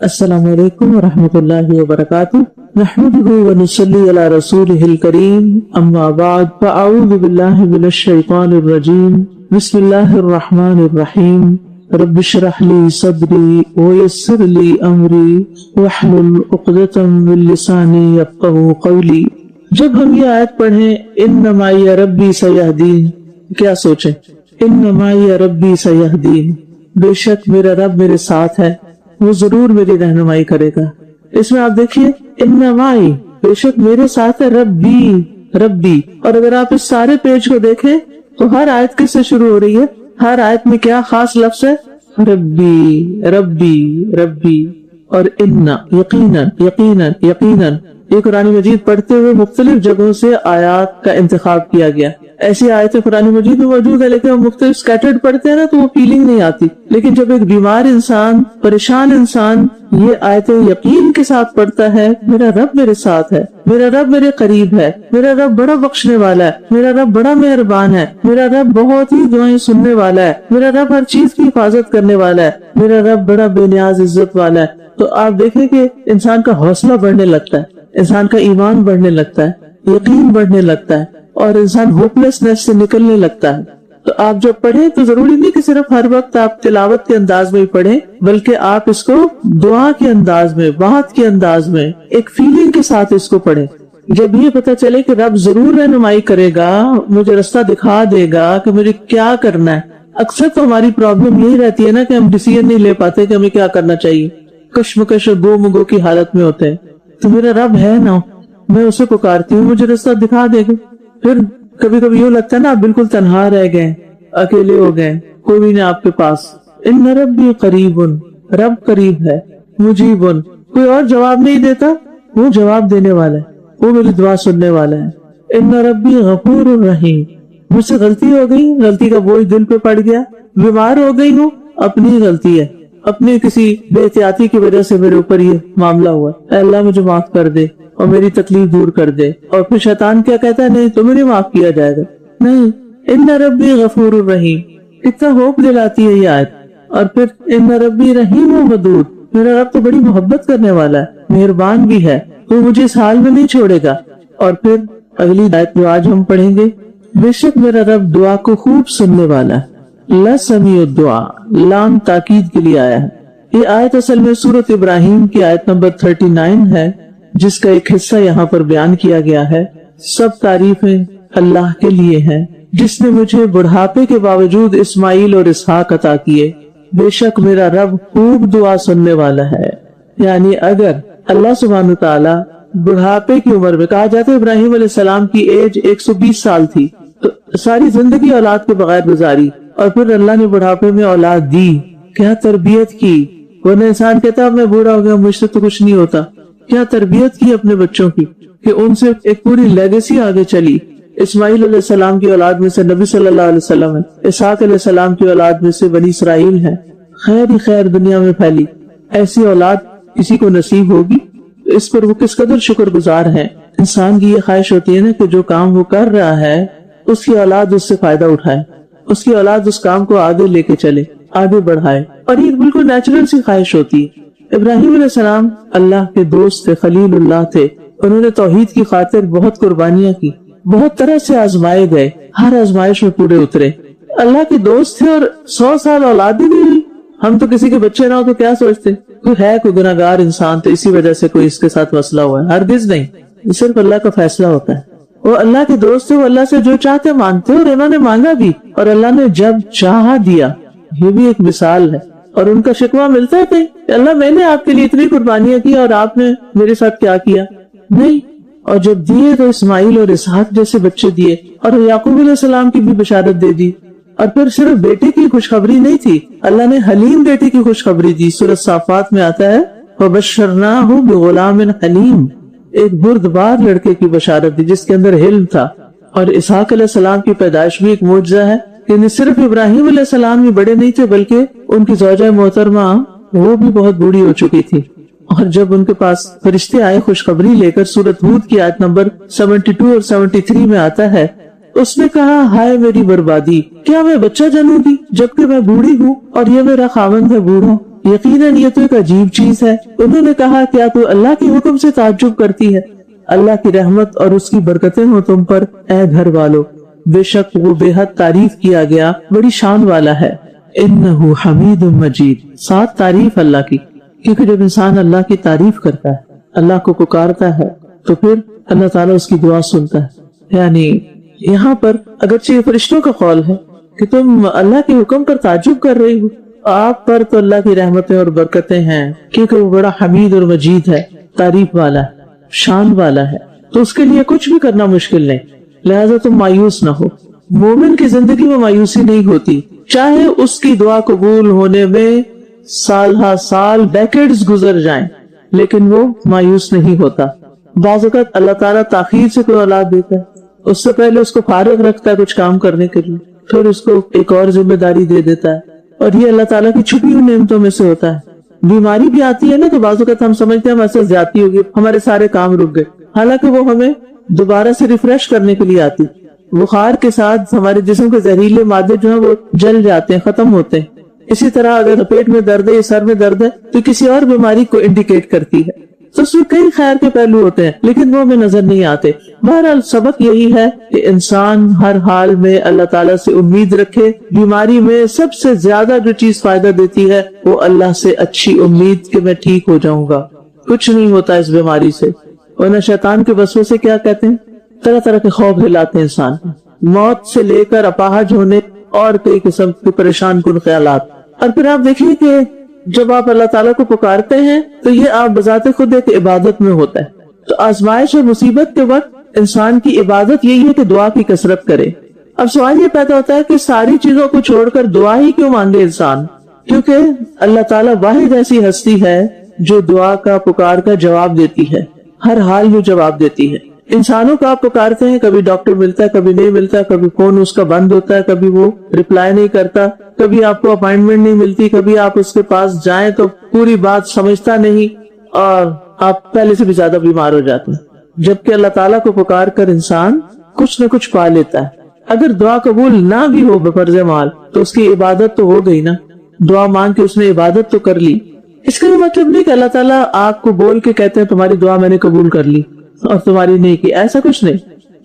السلام علیکم ورحمۃ اللہ وبرکاتہ نحمده ونصلی علی رسولہ الکریم اما بعد فاعوذ باللہ من الشیطان الرجیم بسم اللہ الرحمن الرحیم رب اشرح لی صدری ویسر لی امری واحلل عقدۃ من لسانی یفقہوا قولی۔ جب ہم یہ آیت پڑھیں ان معی ربی سیہدین، کیا سوچیں؟ ان معی ربی سیہدین، بے شک میرا رب میرے ساتھ ہے، وہ ضرور میری رہنمائی کرے گا۔ اس میں آپ دیکھیے ان معی، بے شک میرے ساتھ ہے، ربی۔ اور اگر آپ اس سارے پیج کو دیکھیں تو ہر آیت کس سے شروع ہو رہی ہے؟ ہر آیت میں کیا خاص لفظ ہے؟ ربی اور ان، یقیناً۔ یہ قرآن مجید پڑھتے ہوئے مختلف جگہوں سے آیات کا انتخاب کیا گیا۔ ایسی آیتیں قرآن مجید میں موجود ہے لیکن وہ مختلف سکیٹرڈ پڑھتے ہیں نا تو وہ فیلنگ نہیں آتی، لیکن جب ایک بیمار انسان، پریشان انسان یہ آیتیں یقین کے ساتھ پڑھتا ہے، میرا رب میرے ساتھ ہے، میرا رب میرے قریب ہے، میرا رب بڑا بخشنے والا ہے، میرا رب بڑا مہربان ہے، میرا رب بہت ہی دعائیں سننے والا ہے، میرا رب ہر چیز کی حفاظت کرنے والا ہے، میرا رب بڑا بے نیاز عزت والا ہے، تو آپ دیکھیں کہ انسان کا حوصلہ بڑھنے لگتا ہے، انسان کا ایمان بڑھنے لگتا ہے، یقین بڑھنے لگتا ہے، اور انسان ہوپلیسنس سے نکلنے لگتا ہے۔ تو آپ جب پڑھیں تو ضروری نہیں کہ صرف ہر وقت آپ تلاوت کے انداز میں ہی پڑھیں، بلکہ آپ اس کو دعا کے انداز میں، بات کے انداز میں، ایک فیلنگ کے ساتھ اس کو پڑھیں۔ جب یہ پتہ چلے کہ رب ضرور رہنمائی کرے گا، مجھے رستہ دکھا دے گا کہ مجھے کیا کرنا ہے۔ اکثر تو ہماری پرابلم یہی رہتی ہے نا کہ ہم ڈیسیژن نہیں لے پاتے کہ ہمیں کیا کرنا چاہیے، کشمکش اور گو مگو کی حالت میں ہوتے ہیں۔ تو میرا رب ہے نا، میں اسے پکارتی ہوں، مجھے رستہ دکھا دے گا۔ پھر کبھی کبھی یہ لگتا ہے نا آپ بالکل تنہا رہ گئے، اکیلے ہو گئے، کوئی بھی نہیں آپ کے پاس۔ ان ربی قریب، رب قریب ہے، مجیب، کوئی اور جواب نہیں دیتا، وہ جواب دینے والا ہے، وہ میری دعا سننے والا ہے۔ ان ربی غفور رحیم، مجھ سے غلطی ہو گئی، غلطی کا بوجھ دل پہ پڑ گیا، بیمار ہو گئی ہوں، اپنی غلطی ہے، اپنی کسی بے احتیاطی کی وجہ سے میرے اوپر یہ معاملہ ہوا، اے اللہ مجھے معاف کر دے اور میری تکلیف دور کر دے۔ اور پھر شیطان کیا کہتا ہے؟ نہیں تمہیں نہیں معاف کیا جائے گا، نہیں۔ ان ربی غفور الرحیم، کتنا ہوپ دلاتی ہے یہ آیت۔ اور پھر ان ربی رحیم و ودود، میرا رب تو بڑی محبت کرنے والا ہے، مہربان بھی ہے، تو مجھے اس حال میں نہیں چھوڑے گا۔ اور پھر اگلی آیت جو آج ہم پڑھیں گے، بے شک میرا رب دعا کو خوب سننے والا ہے۔ لسمیع الدعاء، لام تاکید کے لیے آیا ہے۔ یہ آیت اصل میں سورۃ ابراہیم کی آیت نمبر 39 ہے، جس کا ایک حصہ یہاں پر بیان کیا گیا ہے۔ سب تعریفیں اللہ کے لیے ہیں جس نے مجھے بڑھاپے کے باوجود اسماعیل اور اسحاق عطا کیے، بے شک میرا رب خوب دعا سننے والا ہے۔ یعنی اگر اللہ سبحانہ تعالی بڑھاپے کی عمر میں، کہا جاتا ہے ابراہیم علیہ السلام کی ایج 120 سال تھی، تو ساری زندگی اولاد کے بغیر گزاری، اور پھر اللہ نے بڑھاپے میں اولاد دی، کیا تربیت کی۔ ورنہ انسان کہتا ہے میں بوڑھا ہو گیا، مجھ سے تو کچھ نہیں ہوتا۔ کیا تربیت کی اپنے بچوں کی کہ ان سے ایک پوری لیگیسی آگے چلی۔ اسماعیل علیہ السلام کی اولاد میں سے نبی صلی اللہ علیہ وسلم ہے، اسحاق علیہ السلام کی اولاد میں سے بنی اسرائیل ہے، خیر ہی خیر دنیا میں پھیلی۔ ایسی اولاد کسی کو نصیب ہوگی تو اس پر وہ کس قدر شکر گزار ہے۔ انسان کی یہ خواہش ہوتی ہے نا کہ جو کام وہ کر رہا ہے اس کی اولاد اس سے فائدہ اٹھائے، اس کی اولاد اس کام کو آگے لے کے چلے، آگے بڑھائے، اور یہ بالکل نیچرل سی خواہش ہوتی ہے۔ ابراہیم علیہ السلام اللہ کے دوست تھے، خلیل اللہ تھے، انہوں نے توحید کی خاطر بہت قربانیاں کی، بہت طرح سے آزمائے گئے، ہر آزمائش میں پورے اترے۔ اللہ کے دوست تھے اور 100 سال اولاد ہی نہیں ہوئی۔ ہم تو کسی کے بچے نہ ہو تو کیا سوچتے، کوئی ہے کوئی گناہگار انسان تو اسی وجہ سے کوئی اس کے ساتھ مسئلہ ہوا ہے، ہرگز نہیں، یہ صرف اللہ کا فیصلہ ہوتا ہے۔ وہ اللہ کے دوست تھے، وہ اللہ سے جو چاہتے مانگتے، اور انہوں نے مانگا بھی اور اللہ نے جب چاہا دیا۔ یہ بھی ایک مثال ہے۔ اور ان کا شکوہ ملتا ہے کہ اللہ میں نے آپ کے لیے اتنی قربانیاں کی اور آپ نے میرے ساتھ کیا کیا؟ نہیں۔ اور جب دیے تو اسماعیل اور اسحاق جیسے بچے دیے، اور یعقوب علیہ السلام کی بھی بشارت دے دی۔ اور پھر صرف بیٹے کی خوشخبری نہیں تھی، اللہ نے حلیم بیٹے کی خوشخبری دی۔ سورۃ صافات میں آتا ہے وَبَشَّرْنَاهُ بِغُلَامٍ حَلِيمٍ، ایک بردبار لڑکے کی بشارت دی جس کے اندر حلم تھا۔ اور اسحاق علیہ السلام کی پیدائش بھی ایک معجزہ ہے، یعنی صرف ابراہیم علیہ السلام ہی بڑے نہیں تھے بلکہ ان کی زوجہ محترمہ وہ بھی بہت بوڑھی ہو چکی تھی۔ اور جب ان کے پاس فرشتے آئے خوشخبری لے کر، سورۃ ہود کی آیت نمبر 72 اور 73 میں آتا ہے، اس نے کہا ہائے میری بربادی، کیا میں بچہ جنوں گی جبکہ میں بوڑھی ہوں اور یہ میرا خاوند ہے بوڑھا۔ یقیناً یہ تو ایک عجیب چیز ہے۔ انہوں نے کہا کیا تو اللہ کے حکم سے تعجب کرتی ہے؟ اللہ کی رحمت اور اس کی برکتیں ہوں تم پر اے گھر والو، بے شک وہ بے حد تعریف کیا گیا بڑی شان والا ہے۔ انہ حمید مجید، ساتھ تعریف اللہ کی، کیونکہ جب انسان اللہ کی تعریف کرتا ہے، اللہ کو پکارتا ہے، تو پھر اللہ تعالیٰ اس کی دعا سنتا ہے۔ یعنی یہاں پر اگرچہ یہ فرشتوں کا قول ہے کہ تم اللہ کے حکم پر تعجب کر رہی ہو، آپ پر تو اللہ کی رحمتیں اور برکتیں ہیں، کیونکہ وہ بڑا حمید اور مجید ہے، تعریف والا ہے، شان والا ہے، تو اس کے لیے کچھ بھی کرنا مشکل نہیں، لہذا تم مایوس نہ ہو۔ مومن کی زندگی میں مایوسی نہیں ہوتی، چاہے اس کی دعا قبول ہونے میں سال ہا سال ڈیکیڈز گزر جائیں، لیکن وہ مایوس نہیں ہوتا۔ بعض اوقات اللہ تعالیٰ تاخیر سے کوئی اولاد دیتا ہے، اس سے پہلے اس کو فارغ رکھتا ہے کچھ کام کرنے کے لیے، پھر اس کو ایک اور ذمہ داری دے دیتا ہے، اور یہ اللہ تعالیٰ کی چھپی ہوئی نعمتوں میں سے ہوتا ہے۔ بیماری بھی آتی ہے نا، تو بعض اوقات ہم سمجھتے ہیں ہمارے ساتھ زیادتی ہوگی، ہمارے سارے کام رک گئے، حالانکہ وہ ہمیں دوبارہ سے ریفریش کرنے کے لیے آتی۔ بخار کے ساتھ ہمارے جسم کے زہریلے مادے جو ہیں وہ جل جاتے ہیں، ختم ہوتے ہیں۔ اسی طرح اگر پیٹ میں درد ہے یا سر میں درد ہے تو کسی اور بیماری کو انڈیکیٹ کرتی ہے، تو اس میں کئی خیر کے پہلو ہوتے ہیں، لیکن وہ ہمیں نظر نہیں آتے۔ بہرحال سبق یہی ہے کہ انسان ہر حال میں اللہ تعالیٰ سے امید رکھے۔ بیماری میں سب سے زیادہ جو چیز فائدہ دیتی ہے وہ اللہ سے اچھی امید کہ میں ٹھیک ہو جاؤں گا، کچھ نہیں ہوتا اس بیماری سے۔ ورنہ شیطان کے وسوسے کیا کہتے ہیں؟ طرح طرح کے خوف دلاتے ہیں انسان، موت سے لے کر اپاہج ہونے اور کئی قسم کے پریشان کن خیالات۔ اور پھر آپ دیکھیے کہ جب آپ اللہ تعالیٰ کو پکارتے ہیں تو یہ آپ بذات خود ایک عبادت میں ہوتا ہے۔ تو آزمائش اور مصیبت کے وقت انسان کی عبادت یہی ہے کہ دعا کی کثرت کرے۔ اب سوال یہ پیدا ہوتا ہے کہ ساری چیزوں کو چھوڑ کر دعا ہی کیوں مانگے انسان؟ کیونکہ اللہ تعالیٰ واحد ایسی ہستی ہے جو دعا کا پکار کا جواب دیتی ہے، ہر حال میں جواب دیتی ہے۔ انسانوں کو آپ پکارتے ہیں، کبھی ڈاکٹر ملتا ہے، کبھی نہیں ملتا، کبھی فون اس کا بند ہوتا ہے، کبھی وہ رپلائی نہیں کرتا، کبھی آپ کو اپائنٹمنٹ نہیں ملتی، کبھی آپ اس کے پاس جائیں تو پوری بات سمجھتا نہیں اور آپ پہلے سے بھی زیادہ بیمار ہو جاتے ہیں۔ جبکہ اللہ تعالیٰ کو پکار کر انسان کچھ نہ کچھ پا لیتا ہے۔ اگر دعا قبول نہ بھی ہو بفرض مال تو اس کی عبادت تو ہو گئی نا، دعا مانگ کے اس نے عبادت تو کر لی۔ اس کا یہ مطلب نہیں کہ اللہ تعالیٰ آپ کو بول کے کہتے ہیں تمہاری دعا میں نے قبول کر لی اور تمہاری نہیں کی، ایسا کچھ نہیں،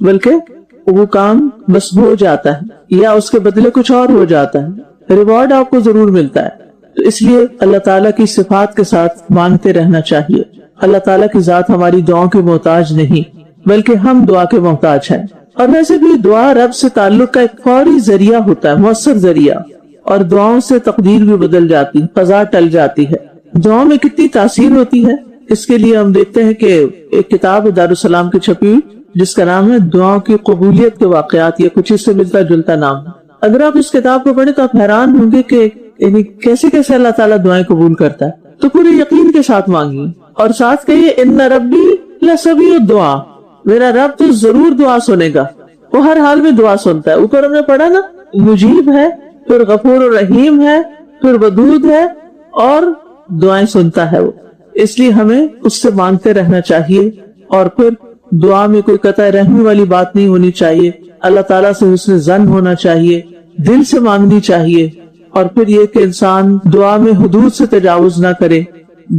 بلکہ وہ کام بس ہو جاتا ہے یا اس کے بدلے کچھ اور ہو جاتا ہے، ریوارڈ آپ کو ضرور ملتا ہے۔ تو اس لیے اللہ تعالیٰ کی صفات کے ساتھ مانگتے رہنا چاہیے۔ اللہ تعالیٰ کی ذات ہماری دعاؤں کے محتاج نہیں، بلکہ ہم دعا کے محتاج ہیں۔ اور ویسے بھی دعا رب سے تعلق کا ایک فوری ذریعہ ہوتا ہے، مؤثر ذریعہ، اور دعاؤں سے تقدیر بھی بدل جاتی، قضا ٹل جاتی ہے۔ دعاؤں میں کتنی تاثیر ہوتی ہے، اس کے لیے ہم دیکھتے ہیں کہ ایک کتاب دارالسلام کی چھپی ہوئی جس کا نام ہے دعاؤں کی قبولیت کے واقعات، یا کچھ اس سے ملتا جلتا نام ہے۔ اگر آپ اس کتاب کو پڑھیں تو آپ حیران ہوں گے کہ یعنی کیسے کیسے اللہ تعالیٰ دعائیں قبول کرتا ہے۔ تو پورے یقین کے ساتھ مانگیے اور ساتھ کہیے ان ربی لسمیع الدعاء، میرا رب تو ضرور دعا سنے گا، وہ ہر حال میں دعا سنتا ہے۔ اوپر ہم نے پڑھا نا، مجیب ہے، پھر غفور الرحیم ہے، پھر ودود ہے، اور دعائیں سنتا ہے وہ۔ اس لیے ہمیں اس سے مانگتے رہنا چاہیے، اور پھر دعا میں کوئی قطع رحمی والی بات نہیں ہونی چاہیے، اللہ تعالیٰ سے حسن ظن ہونا چاہیے، دل سے مانگنی چاہیے، اور پھر یہ کہ انسان دعا میں حدود سے تجاوز نہ کرے،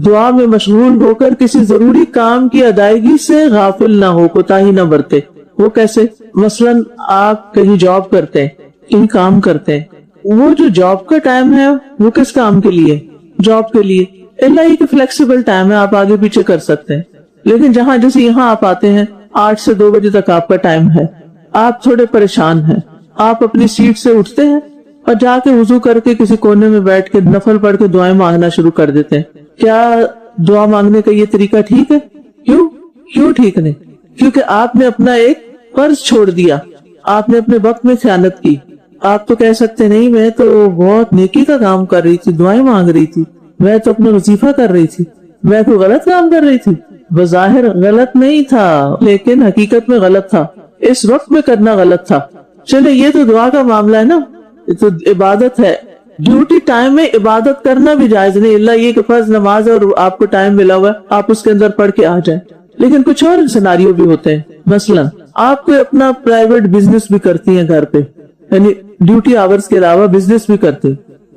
دعا میں مشغول ہو کر کسی ضروری کام کی ادائیگی سے غافل نہ ہو، کوتاہی نہ برتے۔ وہ کیسے؟ مثلاً آپ کہیں جاب کرتے ہیں، کہیں کام کرتے ہیں، وہ جو جاب کا ٹائم ہے وہ کس کام کے لیے؟ جاب کے لیے۔ اللہ یہ کہ فلیکسیبل ٹائم ہے، آپ آگے پیچھے کر سکتے ہیں، لیکن جہاں جیسے یہاں آپ آتے ہیں 8 سے 2 بجے تک آپ کا ٹائم ہے، آپ تھوڑے پریشان ہیں، آپ اپنی سیٹ سے اٹھتے ہیں اور جا کے وضو کر کے کسی کونے میں بیٹھ کے نفل پڑھ کے دعائیں مانگنا شروع کر دیتے ہیں۔ کیا دعا مانگنے کا یہ طریقہ ٹھیک ہے؟ کیوں ٹھیک نہیں؟ کیونکہ آپ نے اپنا ایک فرض چھوڑ دیا، آپ نے اپنے وقت میں خیانت کی۔ آپ تو کہہ سکتے نہیں، میں تو بہت نیکی کا کام کر رہی تھی، دعائیں مانگ رہی تھی، میں تو اپنا وظیفہ کر رہی تھی، میں تو غلط کام کر رہی تھی۔ بظاہر غلط نہیں تھا، لیکن حقیقت میں غلط تھا، اس وقت میں کرنا غلط تھا۔ چلے یہ تو دعا کا معاملہ ہے نا، یہ تو عبادت ہے۔ ڈیوٹی ٹائم میں عبادت کرنا بھی جائز نہیں، اللہ یہ کہ فرض نماز ہے اور آپ کو ٹائم ملا ہوا ہے، آپ اس کے اندر پڑھ کے آ جائیں۔ لیکن کچھ اور سیناریو بھی ہوتے ہیں، مثلا آپ کو اپنا پرائیویٹ بزنس بھی کرتی ہیں گھر پہ، یعنی ڈیوٹی آورز کے علاوہ بزنس بھی کرتے،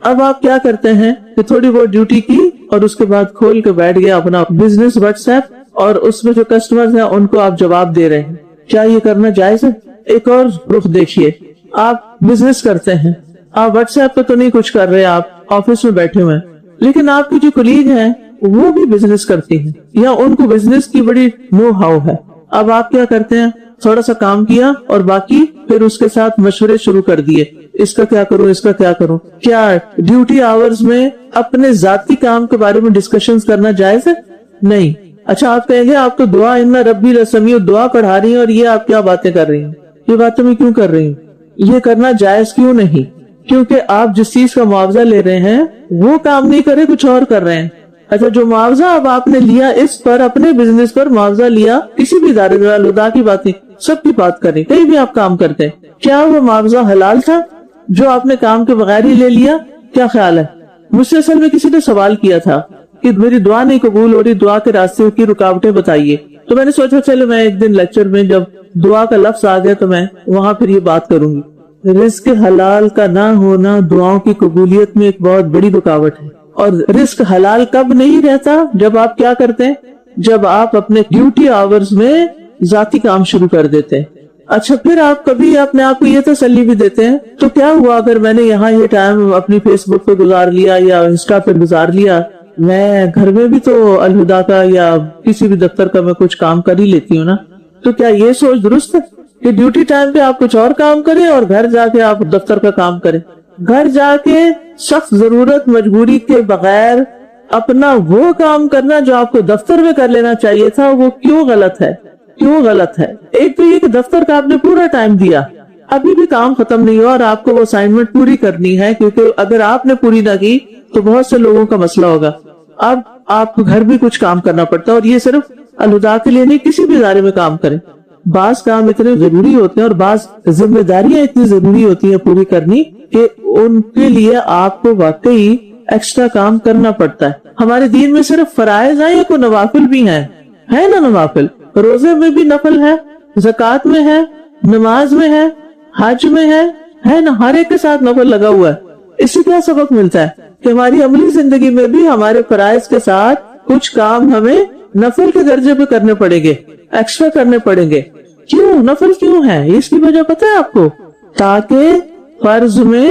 اب آپ کیا کرتے ہیں کہ تھوڑی بہت ڈیوٹی کی اور اس کے بعد کھول کے بیٹھ گیا اپنا بزنس واٹس ایپ، اور اس میں جو کسٹمر ہیں ان کو آپ جواب دے رہے ہیں. کیا یہ کرنا جائز ہے؟ ایک اور رخ دیکھیے، آپ بزنس کرتے ہیں، آپ واٹس ایپ پہ تو نہیں کچھ کر رہے، آپ آفس میں بیٹھے ہوئے ہیں، لیکن آپ کی جو کولیگ ہیں وہ بھی بزنس کرتی ہیں یا ان کو بزنس کی بڑی نو ہاؤ ہے. اب آپ کیا کرتے ہیں، تھوڑا سا کام کیا اور باقی پھر اس کے ساتھ مشورے شروع کر دیے، اس کا کیا کروں، اس کا کیا کروں. کیا ڈیوٹی آورز میں اپنے ذاتی کام کے بارے میں ڈسکشنز کرنا جائز ہے؟ نہیں. اچھا آپ کہیں گے آپ تو دعا ان ربی لسمیع دعا پڑھا رہی ہیں اور یہ آپ کیا باتیں کر رہی ہیں، یہ باتیں میں کیوں کر رہی ہوں؟ یہ کرنا جائز کیوں نہیں؟ کیونکہ آپ جس چیز کا معاوضہ لے رہے ہیں وہ کام نہیں کر رہے، کچھ اور کر رہے ہیں. اچھا جو معاوضہ اب آپ نے لیا اس پر، اپنے بزنس پر معاوضہ لیا، کسی بھی ادارے الدا کی بات نہیں، سب کی بات کریں، کہیں بھی آپ کام کرتے ہیں، کیا وہ معاوضہ حلال تھا جو آپ نے کام کے بغیر ہی لے لیا؟ کیا خیال ہے؟ مجھ سے اصل میں کسی نے سوال کیا تھا کہ میری دعا نہیں قبول ہو رہی، دعا کے راستے کی رکاوٹیں بتائیے. تو میں نے سوچا چلو میں ایک دن لیکچر میں جب دعا کا لفظ آ گیا تو میں وہاں پھر یہ بات کروں گی. رزق حلال کا نہ ہونا دعاؤں کی قبولیت میں ایک بہت بڑی رکاوٹ ہے. اور رزق حلال کب نہیں رہتا؟ جب آپ کیا کرتے ہیں، جب آپ اپنے ڈیوٹی آورز میں ذاتی کام شروع کر دیتے ہیں. اچھا پھر آپ کبھی اپنے آپ کو یہ تسلی بھی دیتے ہیں تو کیا ہوا اگر میں نے یہاں یہ ٹائم اپنی فیس بک پہ گزار لیا یا انسٹا پہ گزار لیا، میں گھر میں بھی تو الہدا کا یا کسی بھی دفتر کا میں کچھ کام کر ہی لیتی ہوں نا. تو کیا یہ سوچ درست ہے کہ ڈیوٹی ٹائم پہ آپ کچھ اور کام کریں اور گھر جا کے آپ دفتر کا کام کریں؟ گھر جا کے سخت ضرورت مجبوری کے بغیر اپنا وہ کام کرنا جو آپ کو دفتر میں کر لینا چاہیے تھا، وہ کیوں غلط ہے؟ کیوں غلط ہے؟ ایک تو یہ کہ دفتر کا آپ نے پورا ٹائم دیا، ابھی بھی کام ختم نہیں ہوا اور آپ کو وہ اسائنمنٹ پوری کرنی ہے، کیونکہ اگر آپ نے پوری نہ کی تو بہت سے لوگوں کا مسئلہ ہوگا. اب آپ کو گھر بھی کچھ کام کرنا پڑتا ہے، اور یہ صرف الہدا کے لیے نہیں، کسی بھی ادارے میں کام کریں. بعض کام اتنے ضروری ہوتے ہیں اور بعض ذمہ داریاں اتنی ضروری ہوتی ہیں پوری کرنی کہ ان کے لیے آپ کو واقعی ایکسٹرا کام کرنا پڑتا ہے. ہمارے دین میں صرف فرائض ہیں یا کوئی نوافل بھی ہیں؟ ہے نا نوافل، روزے میں بھی نفل ہے، زکوٰۃ میں ہے، نماز میں ہے، حج میں ہے نا، ہر ایک کے ساتھ نفل لگا ہوا ہے. اس سے کیا سبق ملتا ہے کہ ہماری عملی زندگی میں بھی ہمارے فرائض کے ساتھ کچھ کام ہمیں نفل کے درجے پہ کرنے پڑیں گے، ایکسٹرا کرنے پڑیں گے. کیوں نفل کیوں ہے؟ اس کی وجہ پتہ ہے آپ کو؟ تاکہ فرض میں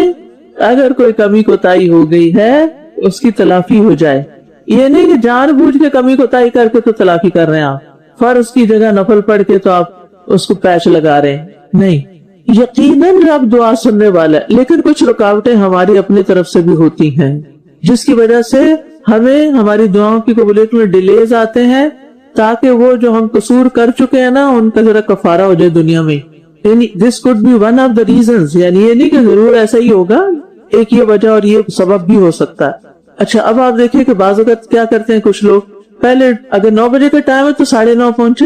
اگر کوئی کمی کوتاہی ہو گئی ہے اس کی تلافی ہو جائے. یہ نہیں کہ جان بوجھ کے کمی کوتاہی کر کے تو تلافی کر رہے ہیں آپ، فرض کی جگہ نفل پڑھ کے تو آپ اس کو پیچ لگا رہے ہیں. نہیں، یقیناً رب دعا سننے والا ہے، لیکن کچھ رکاوٹیں ہماری اپنی طرف سے بھی ہوتی ہیں جس کی وجہ سے ہمیں ہماری دعاؤں کی قبولیت میں ڈیلیز آتے ہیں، تاکہ وہ جو ہم قصور کر چکے ہیں نا ان کا ذرا کفارہ ہو جائے دنیا میں. یعنی this could be one of the reasons، یعنی یہ نہیں کہ ضرور ایسا ہی ہوگا، ایک یہ وجہ اور یہ سبب بھی ہو سکتا ہے. اچھا اب آپ دیکھیں کہ بعض اوقات کیا کرتے ہیں کچھ لوگ، پہلے اگر 9 بجے کا ٹائم ہے تو 9:30 پہنچے،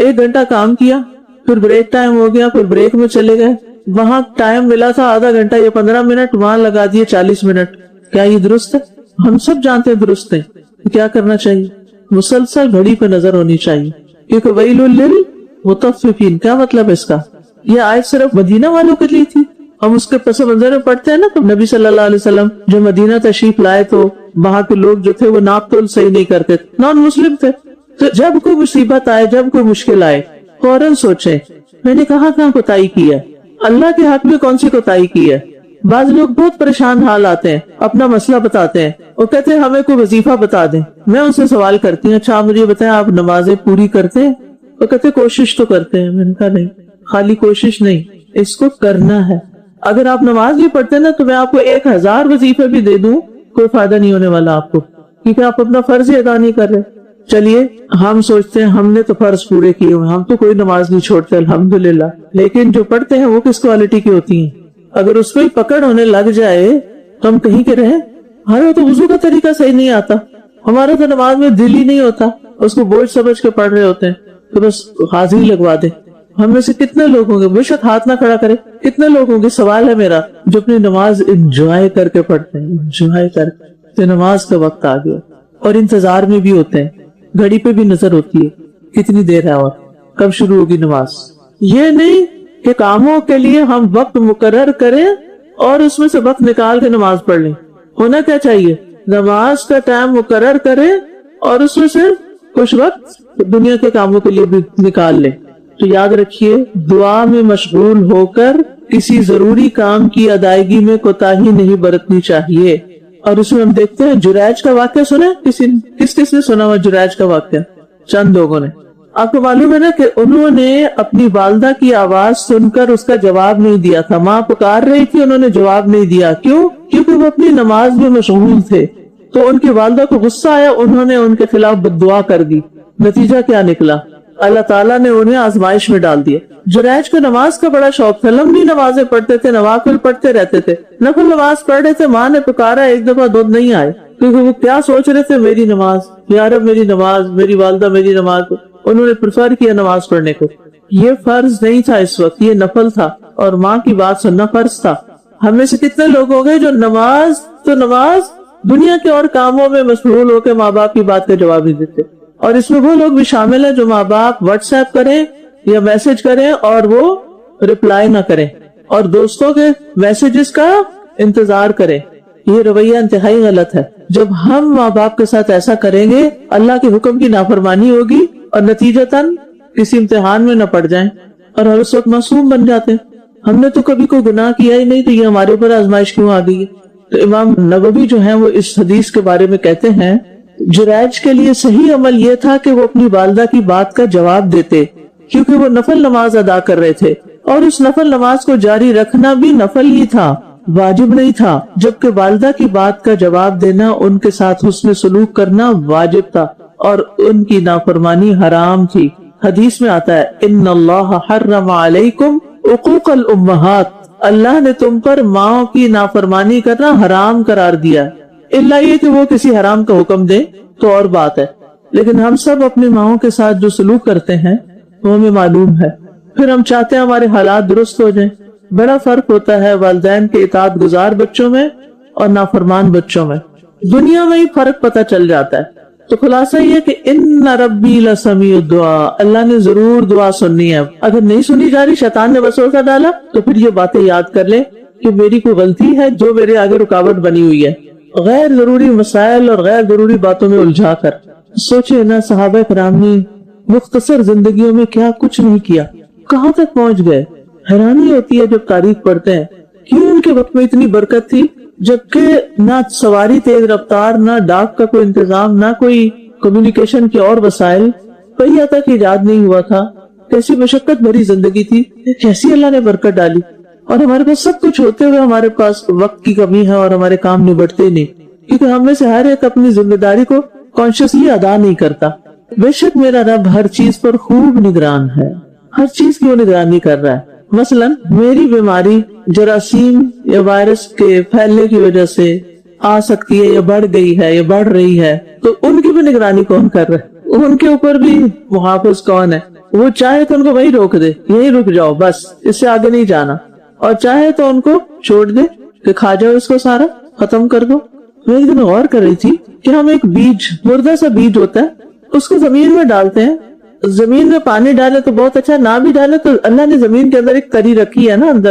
1 گھنٹہ کام کیا، پھر بریک ٹائم ہو گیا، پھر بریک میں چلے گئے، وہاں ٹائم ملا تھا آدھا گھنٹہ یا 15 منٹ، وہاں لگا دیے 40 منٹ. کیا یہ درست ہے؟ ہم سب جانتے ہیں درست ہے. کیا کرنا چاہیے؟ مسلسل گھڑی پہ نظر ہونی چاہیے، کیونکہ ویل للمطففین. کیا مطلب ہے اس کا؟ یہ آیت صرف مدینہ والوں کے لیے تھی. ہم اس کے پس منظر میں پڑھتے ہیں نا تو نبی صلی اللہ علیہ وسلم جو مدینہ تشریف لائے تو وہاں کے لوگ جو تھے وہ ناپ تول صحیح نہیں کرتے، نان مسلم تھے. تو جب کوئی مصیبت آئے، جب کوئی مشکل آئے، فوراً سوچیں میں نے کہاں کوتاہی کی ہے، اللہ کے حق میں کون سی کوتاہی کی ہے. بعض لوگ بہت پریشان حال آتے ہیں، اپنا مسئلہ بتاتے ہیں، وہ کہتے ہیں ہمیں کوئی وظیفہ بتا دیں. میں ان سے سوال کرتی ہوں اچھا آپ مجھے بتائیں آپ نمازیں پوری کرتے ہیں؟ وہ کہتے کوشش تو کرتے ہیں. میں نے کہا نہیں، خالی کوشش نہیں، اس کو کرنا ہے. اگر آپ نماز بھی پڑھتے ہیں نا تو میں آپ کو 1000 وظیفے بھی دے دوں کوئی فائدہ نہیں ہونے والا آپ کو، کیونکہ آپ اپنا فرض ہی ادا نہیں کر رہے. چلیے ہم سوچتے ہیں ہم نے تو فرض پورے کیے ہوئے، ہم تو کوئی نماز نہیں چھوڑتے الحمدللہ، لیکن جو پڑھتے ہیں وہ کس کوالٹی کی ہوتی ہیں؟ اگر اس پہ پکڑ ہونے لگ جائے تو ہم کہیں کے رہیں. ہمیں تو وضو کا طریقہ صحیح نہیں آتا، ہمارا تو نماز میں دل ہی نہیں ہوتا، اس کو بوجھ سمجھ کے پڑھ رہے ہوتے ہیں تو بس حاضری لگوا دیں. ہم میں سے کتنے لوگ ہوں گے، بے شک ہاتھ نہ کھڑا کرے، کتنے لوگ ہوں گے، سوال ہے میرا، جو اپنی نماز انجوائے کر کے پڑھتے ہیں، انجوائے کر کے تو نماز کا وقت آ گیا اور انتظار میں بھی ہوتے ہیں، گھڑی پہ بھی نظر ہوتی ہے کتنی دیر ہے اور کب شروع ہوگی نماز. یہ نہیں کہ کاموں کے لیے ہم وقت مقرر کریں اور اس میں سے وقت نکال کے نماز پڑھ لیں. ہونا کیا چاہیے؟ نماز کا ٹائم مقرر کرے اور اس میں سے کچھ وقت دنیا کے کاموں کے لیے بھی نکال لے. تو یاد رکھیے دعا میں مشغول ہو کر کسی ضروری کام کی ادائیگی میں کوتاہی نہیں برتنی چاہیے. اور اس میں ہم دیکھتے ہیں جریج کا واقعہ سنا کس نے سنا ہوا جریج کا واقعہ؟ چند لوگوں نے. آپ کو معلوم ہے نا کہ انہوں نے اپنی والدہ کی آواز سن کر اس کا جواب نہیں دیا تھا. ماں پکار رہی تھی، انہوں نے جواب نہیں دیا. کیوں؟ کیونکہ وہ اپنی نماز میں مشغول تھے. تو ان کی والدہ کو غصہ آیا، انہوں نے ان کے خلاف بددعا کر دی. نتیجہ کیا نکلا؟ اللہ تعالیٰ نے انہیں آزمائش میں ڈال دیا. جریج کو نماز کا بڑا شوق تھا، لمبی نمازیں پڑھتے تھے، نوافل پڑھتے رہتے تھے. نفل نماز پڑھ رہے تھے، ماں نے پکارا، ایک دفعہ دودھ نہیں آئے. کیونکہ وہ کیا سوچ رہے تھے؟ میری نماز، یا رب میری نماز، میری والدہ میری نماز. انہوں نے پریفر کیا نماز پڑھنے کو. یہ فرض نہیں تھا اس وقت، یہ نفل تھا، اور ماں کی بات سننا فرض تھا. ہم میں سے کتنے لوگ ہو گئے جو نماز دنیا کے اور کاموں میں مشغول ہو کے ماں باپ کی بات کا جواب نہیں دیتے. اور اس میں وہ لوگ بھی شامل ہیں جو ماں باپ واٹس ایپ کریں یا میسج کریں اور وہ رپلائی نہ کریں، اور دوستوں کے میسجز کا انتظار کریں. یہ رویہ انتہائی غلط ہے. جب ہم ماں باپ کے ساتھ ایسا کریں گے اللہ کے حکم کی نافرمانی ہوگی اور نتیجتاً کسی امتحان میں نہ پڑ جائیں اور ہر اس وقت معصوم بن جاتے ہیں. ہم نے تو کبھی کوئی گناہ کیا ہی نہیں، تو یہ ہمارے اوپر آزمائش کیوں آ گئی ہے؟ تو امام نووی جو ہیں وہ اس حدیث کے بارے میں کہتے ہیں جریج کے لیے صحیح عمل یہ تھا کہ وہ اپنی والدہ کی بات کا جواب دیتے، کیونکہ وہ نفل نماز ادا کر رہے تھے، اور اس نفل نماز کو جاری رکھنا بھی نفل ہی تھا، واجب نہیں تھا. جبکہ والدہ کی بات کا جواب دینا، ان کے ساتھ حسن سلوک کرنا واجب تھا، اور ان کی نافرمانی حرام تھی. حدیث میں آتا ہے ان اللہ حرم علیکم عقوق الامہات، اللہ نے تم پر ماں کی نافرمانی کرنا حرام قرار دیا. اللہ یہ کہ وہ کسی حرام کا حکم دے تو اور بات ہے، لیکن ہم سب اپنی ماؤں کے ساتھ جو سلوک کرتے ہیں وہ ہمیں معلوم ہے. پھر ہم چاہتے ہیں ہمارے حالات درست ہو جائیں. بڑا فرق ہوتا ہے والدین کے اطاعت گزار بچوں میں اور نافرمان بچوں میں. دنیا میں ہی فرق پتہ چل جاتا ہے. تو خلاصہ یہ کہ ان ربی لسمیع الدعاء، اللہ نے ضرور دعا سننی ہے. اگر نہیں سنی جا رہی، شیطان نے وسوسہ ڈالا، تو پھر یہ باتیں یاد کر لیں کہ میری کوئی غلطی ہے جو میرے آگے رکاوٹ بنی ہوئی ہے. غیر ضروری مسائل اور غیر ضروری باتوں میں الجھا کر سوچے نا، صحابہ کرام نے مختصر زندگیوں میں کیا کچھ نہیں کیا، کہاں تک پہنچ گئے. حیرانی ہوتی ہے جب تاریخ پڑھتے ہیں، کیوں ان کے وقت میں اتنی برکت تھی، جبکہ نہ سواری تیز رفتار، نہ ڈاک کا کوئی انتظام، نہ کوئی کمیونیکیشن کے اور وسائل، پہیا تک ایجاد نہیں ہوا تھا. کیسی مشقت بھری زندگی تھی، کیسی اللہ نے برکت ڈالی. اور ہمارے پاس سب کچھ ہوتے ہوئے ہمارے پاس وقت کی کمی ہے اور ہمارے کام نبٹتے نہیں، کیونکہ ہم میں سے ہر ایک اپنی ذمہ داری کو کانشیسلی ادا نہیں کرتا. بے شک میرا رب ہر چیز پر خوب نگران ہے. ہر چیز کی وہ نگرانی کر رہا ہے. مثلا میری بیماری جراثیم یا وائرس کے پھیلنے کی وجہ سے آ سکتی ہے، یا بڑھ گئی ہے یا بڑھ رہی ہے، تو ان کی بھی نگرانی کون کر رہا ہے؟ ان کے اوپر بھی محافظ کون ہے؟ وہ چاہے تو ان کو وہی روک دے، یہی رک جاؤ بس، اس سے آگے نہیں جانا، اور چاہے تو ان کو چھوڑ دے کہ کھا جاؤ اس کو، سارا ختم کر دو. میں ایک دن غور کر رہی تھی کہ ہم ایک بیج، مردہ سا بیج ہوتا ہے، اس کو زمین میں ڈالتے ہیں. زمین میں پانی ڈالے تو بہت اچھا، نہ بھی ڈالے تو اللہ نے زمین کے اندر ایک تری رکھی ہے نا اندر،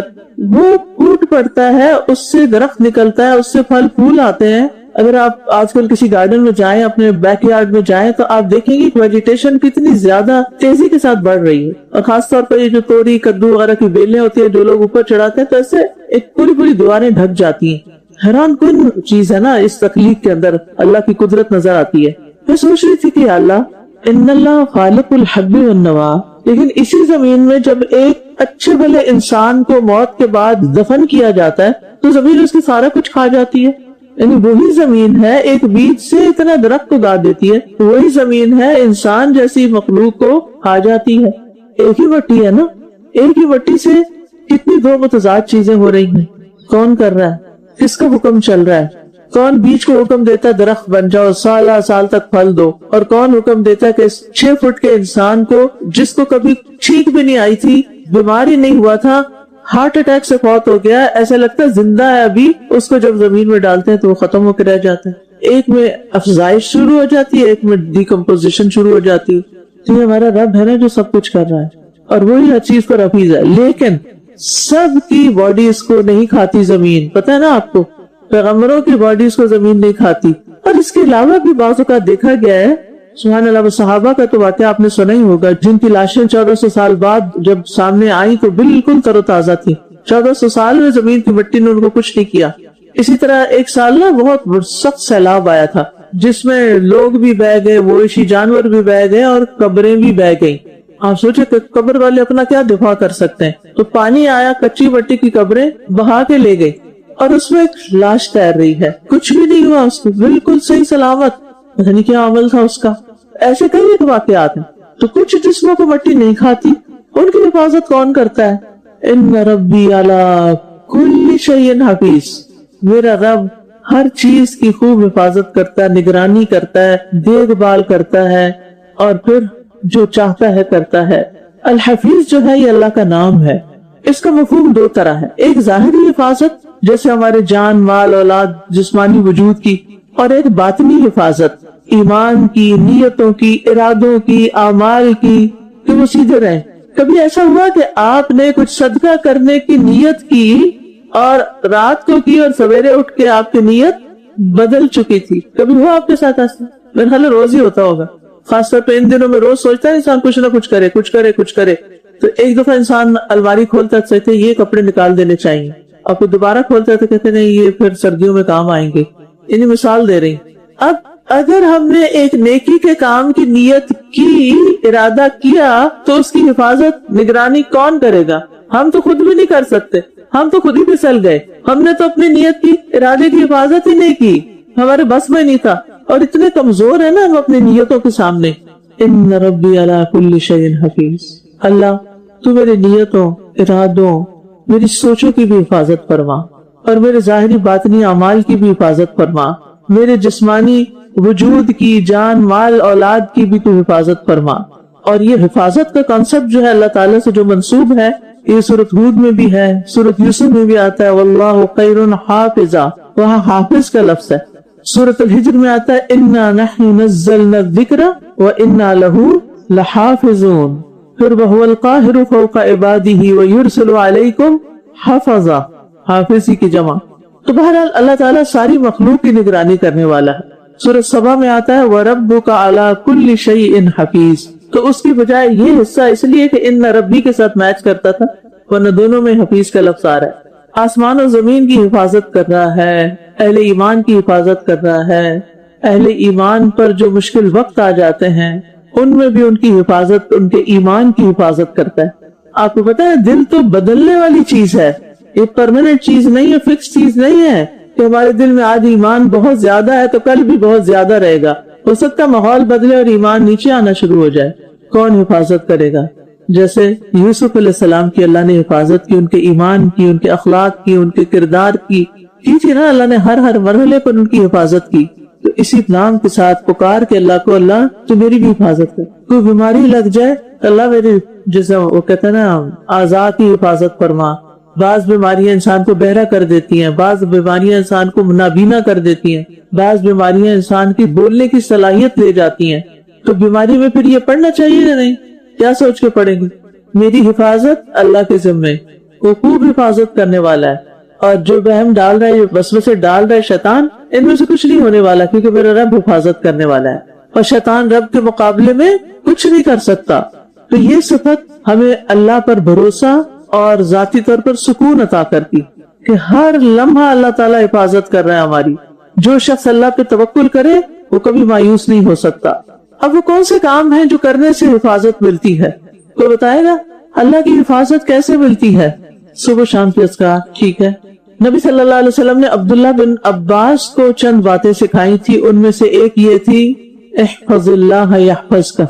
وہ پھوٹ پڑتا ہے، اس سے درخت نکلتا ہے، اس سے پھل پھول آتے ہیں. اگر آپ آج کل کسی گارڈن میں جائیں، اپنے بیک یارڈ میں جائیں، تو آپ دیکھیں گے ویجیٹیشن کتنی زیادہ تیزی کے ساتھ بڑھ رہی ہے. اور خاص طور پر یہ جو توری، کدو وغیرہ کی بیلیں ہوتی ہیں جو لوگ اوپر چڑھاتے ہیں، تو ایسے ایک پوری دیواریں ڈھک جاتی ہیں. حیران کن چیز ہے نا، اس تخلیق کے اندر اللہ کی قدرت نظر آتی ہے. میں سوچ رہی تھی کہ اللہ ان اللہ خالق الحب والنوا، لیکن اسی زمین میں جب ایک اچھے بھلے انسان کو موت کے بعد دفن کیا جاتا ہے تو زمین اس کی سارا کچھ کھا جاتی ہے. یعنی وہی زمین ہے ایک بیج سے اتنا درخت اگا دیتی ہے، وہی زمین ہے انسان جیسی مخلوق کو کھا جاتی ہے. ایک ہی مٹی ہے نا، ایک ہی مٹی سے کتنی دو متضاد چیزیں ہو رہی ہیں. کون کر رہا ہے؟ کس کا حکم چل رہا ہے؟ کون بیج کو حکم دیتا ہے درخت بن جاؤ، سال تک پھل دو، اور کون حکم دیتا ہے کہ 6 فٹ کے انسان کو، جس کو کبھی چھینک بھی نہیں آئی تھی، بیمار ہی نہیں ہوا تھا، ہارٹ اٹیک سے فوت ہو گیا، ایسا لگتا ہے زندہ ہے ابھی، اس کو جب زمین میں ڈالتے ہیں تو وہ ختم ہو کے رہ جاتا ہے. ایک میں افزائش شروع ہو جاتی ہے، ایک میں ڈیکمپوزیشن شروع ہو جاتی ہے. یہ ہمارا رب ہے نا جو سب کچھ کر رہا ہے، اور وہی ہر چیز پر حفیظ ہے. لیکن سب کی باڈی اس کو نہیں کھاتی زمین، پتہ ہے نا آپ کو. پیغمبروں کی باڈیز کو زمین نہیں کھاتی. اور اس کے علاوہ بھی بعض اوقات دیکھا گیا ہے، سبحان اللہ، وہ صحابہ کا تو واقعہ آپ نے سنا ہی ہوگا جن کی لاشیں 1400 سال بعد جب سامنے آئی تو بالکل تر و تازہ تھی. 1400 سال میں زمین کی مٹی نے ان کو کچھ نہیں کیا. اسی طرح ایک سال نا بہت سخت سیلاب آیا تھا جس میں لوگ بھی بہہ گئے، مویشی جانور بھی بہہ گئے اور قبریں بھی بہہ گئیں. آپ سوچے کہ قبر والے اپنا کیا دفاع کر سکتے ہیں. تو پانی آیا، کچی مٹی کی قبریں بہا کے لے گئی اور اس میں ایک لاش تیر رہی ہے، کچھ بھی نہیں ہوا اس کو، بالکل صحیح سلامت. پتہ نہیں کیا عمل تھا اس کا. ایسے کئی واقعات ہیں. تو کچھ جسموں کو مٹی نہیں کھاتی، ان کی حفاظت کون کرتا ہے؟ ان ربی علی کل شیء حفیظ، میرا رب ہر چیز کی خوب حفاظت کرتا ہے، نگرانی کرتا ہے، دیکھ بھال کرتا ہے اور پھر جو چاہتا ہے کرتا ہے. الحفیظ جو ہے یہ اللہ کا نام ہے. اس کا مفہوم دو طرح ہے، ایک ظاہری حفاظت جیسے ہمارے جان، مال، اولاد، جسمانی وجود کی، اور ایک باطنی حفاظت ایمان کی، نیتوں کی، ارادوں کی، اعمال کی، کہ وہ سیدھے رہیں. کبھی ایسا ہوا کہ آپ نے کچھ صدقہ کرنے کی نیت کی اور رات کو کی اور سویرے اٹھ کے آپ کی نیت بدل چکی تھی؟ کبھی ہوا آپ کے ساتھ ایسا؟ میرے خیال روز ہی ہوتا ہوگا، خاص طور پہ ان دنوں میں روز سوچتا ہے انسان کچھ نہ کچھ کرے کچھ کرے کچھ کرے. تو ایک دفعہ انسان الماری کھولتا ہے کہتے یہ کپڑے نکال دینے چاہیے، اور پھر دوبارہ کھولتا ہے تو کہتے نہیں یہ پھر سردیوں میں کام آئیں گے. انہیں مثال دے رہی. اب اگر ہم نے ایک نیکی کے کام کی نیت کی، ارادہ کیا، تو اس کی حفاظت نگرانی کون کرے گا؟ ہم تو خود بھی نہیں کر سکتے، ہم تو خود ہی پھسل گئے. ہم نے تو اپنی نیت کی، ارادے کی حفاظت ہی نہیں کی، ہمارے بس میں نہیں تھا، اور اتنے کمزور ہیں نا ہم اپنی نیتوں کے سامنے. ان ربی علی کل شیء حفیظ، اللہ تو میری نیتوں، ارادوں، میری سوچوں کی بھی حفاظت فرما، اور میرے ظاہری باطنی اعمال کی بھی حفاظت فرما، میرے جسمانی وجود کی، جان، مال، اولاد کی بھی تو حفاظت فرما. اور یہ حفاظت کا کانسیپٹ جو ہے اللہ تعالیٰ سے جو منسوب ہے، یہ سورۃ ہود میں بھی ہے، سورۃ یوسف میں بھی آتا ہے واللہ خیر حافظا، وہاں حافظ کا لفظ ہے. سورۃ الحجر میں آتا ہے انا نحن نزلنا الذکر وانا لہ لحافظون، پھر وہو القاہر فوق عبادہ ویرسل علیکم حفظا، حافظی کی جمع. تو بہرحال اللہ تعالیٰ ساری مخلوق کی نگرانی کرنے والا ہے. سورۃ سبا میں آتا ہے وَرَبُّكَ عَلَى كُلِّ شَيْءٍ حَفِيظ، تو اس کی بجائے یہ حصہ اس لیے کہ ان ربی کے ساتھ میچ کرتا تھا، ورنہ دونوں میں حفیظ کا لفظ آ رہا ہے. آسمان و زمین کی حفاظت کر رہا ہے، اہل ایمان کی حفاظت کر رہا ہے. اہل ایمان پر جو مشکل وقت آ جاتے ہیں ان میں بھی ان کی حفاظت، ان کے ایمان کی حفاظت کرتا ہے. آپ کو پتا ہے دل تو بدلنے والی چیز ہے، یہ پرماننٹ چیز نہیں ہے، فکس چیز نہیں ہے کہ ہمارے دل میں آج ایمان بہت زیادہ ہے تو کل بھی بہت زیادہ رہے گا. ہو سکتا ہے ماحول بدلے اور ایمان نیچے آنا شروع ہو جائے. کون حفاظت کرے گا؟ جیسے یوسف علیہ السلام کی اللہ نے حفاظت کی، ان کے ایمان کی، ان کے اخلاق کی، ان کے کردار کی تھی نا، اللہ نے ہر مرحلے پر ان کی حفاظت کی. تو اسی نام کے ساتھ پکار کے اللہ کو، اللہ تو میری بھی حفاظت کر. کوئی بیماری لگ جائے اللہ میری، جیسے وہ کہتے ہیں نا اعضاء کی حفاظت فرما. بعض بیماریاں انسان کو بہرا کر دیتی ہیں، بعض بیماریاں انسان کو نابینا کر دیتی ہیں، بعض بیماریاں انسان کی بولنے کی صلاحیت لے جاتی ہیں. تو بیماری میں پھر یہ پڑھنا چاہیے یا نہیں؟ کیا سوچ کے پڑھیں گے؟ میری حفاظت اللہ کے ذمے، وہ خوب حفاظت کرنے والا ہے. اور جو بہم ڈال رہا ہے، وسوسے ڈال رہا ہے شیطان، ان میں سے کچھ نہیں ہونے والا، کیونکہ میرا رب حفاظت کرنے والا ہے اور شیطان رب کے مقابلے میں کچھ نہیں کر سکتا. تو یہ صفت ہمیں اللہ پر بھروسہ اور ذاتی طور پر سکون عطا کرتی کہ ہر لمحہ اللہ تعالیٰ حفاظت کر رہا ہے ہماری. جو شخص اللہ پہ توکل کرے وہ کبھی مایوس نہیں ہو سکتا. اب وہ کون سے کام ہیں جو کرنے سے حفاظت ملتی ہے؟ کوئی بتائے گا؟ اللہ کی حفاظت کیسے ملتی ہے؟ صبح شام کی اذکار، ٹھیک ہے. نبی صلی اللہ علیہ وسلم نے عبداللہ بن عباس کو چند باتیں سکھائی تھی، ان میں سے ایک یہ تھی احفظ اللہ یحفظک،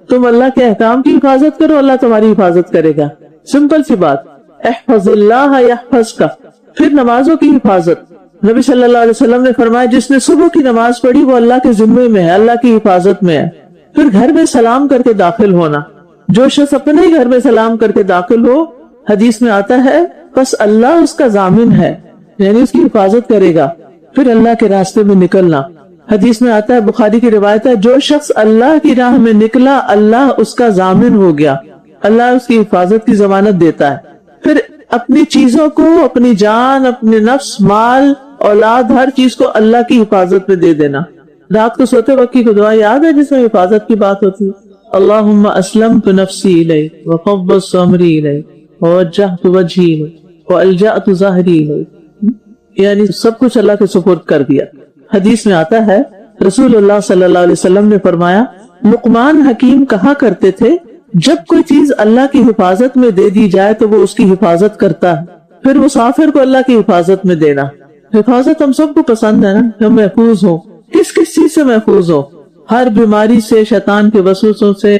تم اللہ کے احکام کی حفاظت کرو اللہ تمہاری حفاظت کرے گا. سمپل سی بات، احفظ اللہ یحفظک. پھر نمازوں کی حفاظت، نبی صلی اللہ علیہ وسلم نے فرمایا جس نے صبح کی نماز پڑھی وہ اللہ کے ذمے میں ہے، اللہ کی حفاظت میں ہے. پھر گھر میں سلام کر کے داخل ہونا، جو شخص اپنے ہی گھر میں سلام کر کے داخل ہو، حدیث میں آتا ہے بس اللہ اس کا ضامن ہے، یعنی اس کی حفاظت کرے گا. پھر اللہ کے راستے میں نکلنا، حدیث میں آتا ہے، بخاری کی روایت ہے، جو شخص اللہ کی راہ میں نکلا اللہ اس کا ضامن ہو گیا، اللہ اس کی حفاظت کی ضمانت دیتا ہے. پھر اپنی چیزوں کو، اپنی جان، اپنے نفس، مال اولاد، ہر چیز کو اللہ کی حفاظت میں دے دینا. رات کو سوتے وقت کی دعا یاد ہے جس میں حفاظت کی بات ہوتی ہے؟ اللہم اسلمت نفسی الیک وفوضت امری الیک ووجہت وجہی الیک والجأت ظہری الیک، یعنی سب کچھ اللہ کے سپرد کر دیا. حدیث میں آتا ہے رسول اللہ صلی اللہ علیہ وسلم نے فرمایا، لقمان حکیم کہا کرتے تھے جب کوئی چیز اللہ کی حفاظت میں دے دی جائے تو وہ اس کی حفاظت کرتا ہے. پھر مسافر کو اللہ کی حفاظت میں دینا. حفاظت ہم سب کو پسند ہے نا، ہم محفوظ ہوں. کس کس چیز سے محفوظ ہو؟ ہر بیماری سے، شیطان کے وسوسوں سے،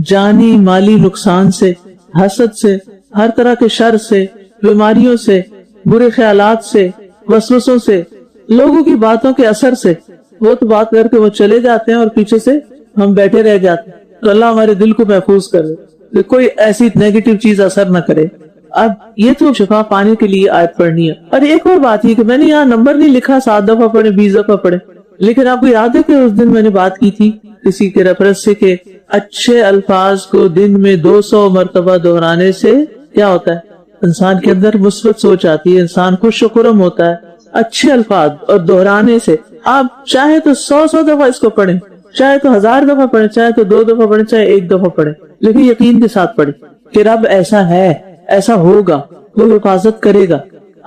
جانی مالی نقصان سے، حسد سے، ہر طرح کے شر سے، بیماریوں سے، برے خیالات سے، وسوسوں سے، لوگوں کی باتوں کے اثر سے. وہ تو بات کر کے وہ چلے جاتے ہیں اور پیچھے سے ہم بیٹھے رہ جاتے ہیں. تو اللہ ہمارے دل کو محفوظ کرے کہ کوئی ایسی نیگیٹو چیز اثر نہ کرے. اب یہ تو شفا پانے کے لیے آیت پڑھنی ہے. اور ایک اور بات یہ کہ میں نے یہاں نمبر نہیں لکھا 7 دفعہ پڑھے 20 دفعہ پڑھے، لیکن آپ کو یاد ہے کہ اس دن میں نے بات کی تھی کسی کے ریفرنس سے کہ اچھے الفاظ کو دن میں 200 مرتبہ دہرانے سے کیا ہوتا ہے؟ انسان کے اندر مثبت سوچ آتی ہے، انسان خوش و خرم ہوتا ہے. اچھے الفاظ اور دہرانے سے آپ چاہے تو 100 دفعہ اس کو پڑھیں، چاہے تو 1000 دفعہ پڑھیں، چاہے تو 2 دفعہ پڑھیں، چاہے 1 دفعہ پڑھیں، لیکن یقین کے ساتھ پڑھیں کہ رب ایسا ہے، ایسا ہوگا، وہ حفاظت کرے گا.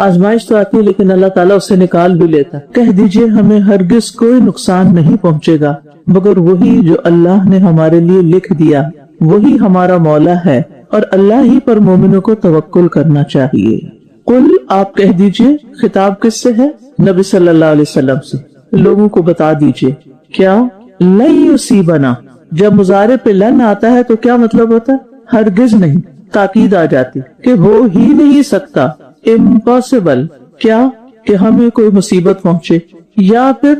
آزمائش تو آتی ہے لیکن اللہ تعالیٰ اسے نکال بھی لیتا. کہہ دیجئے ہمیں ہرگز کوئی نقصان نہیں پہنچے گا مگر وہی جو اللہ نے ہمارے لیے لکھ دیا. وہی ہمارا مولا ہے اور اللہ ہی پر مومنوں کو توکل کرنا چاہیے. قل، آپ کہہ دیجئے، خطاب کس سے ہے؟ نبی صلی اللہ علیہ وسلم سے. لوگوں کو بتا دیجئے کیا لن یصیبنا، جب مضارع پہ لن آتا ہے تو کیا مطلب ہوتا ہے؟ ہرگز نہیں. تاکید آ جاتی کہ ہو ہی نہیں سکتا، امپاسبل، کیا کہ ہمیں کوئی مصیبت پہنچے یا پھر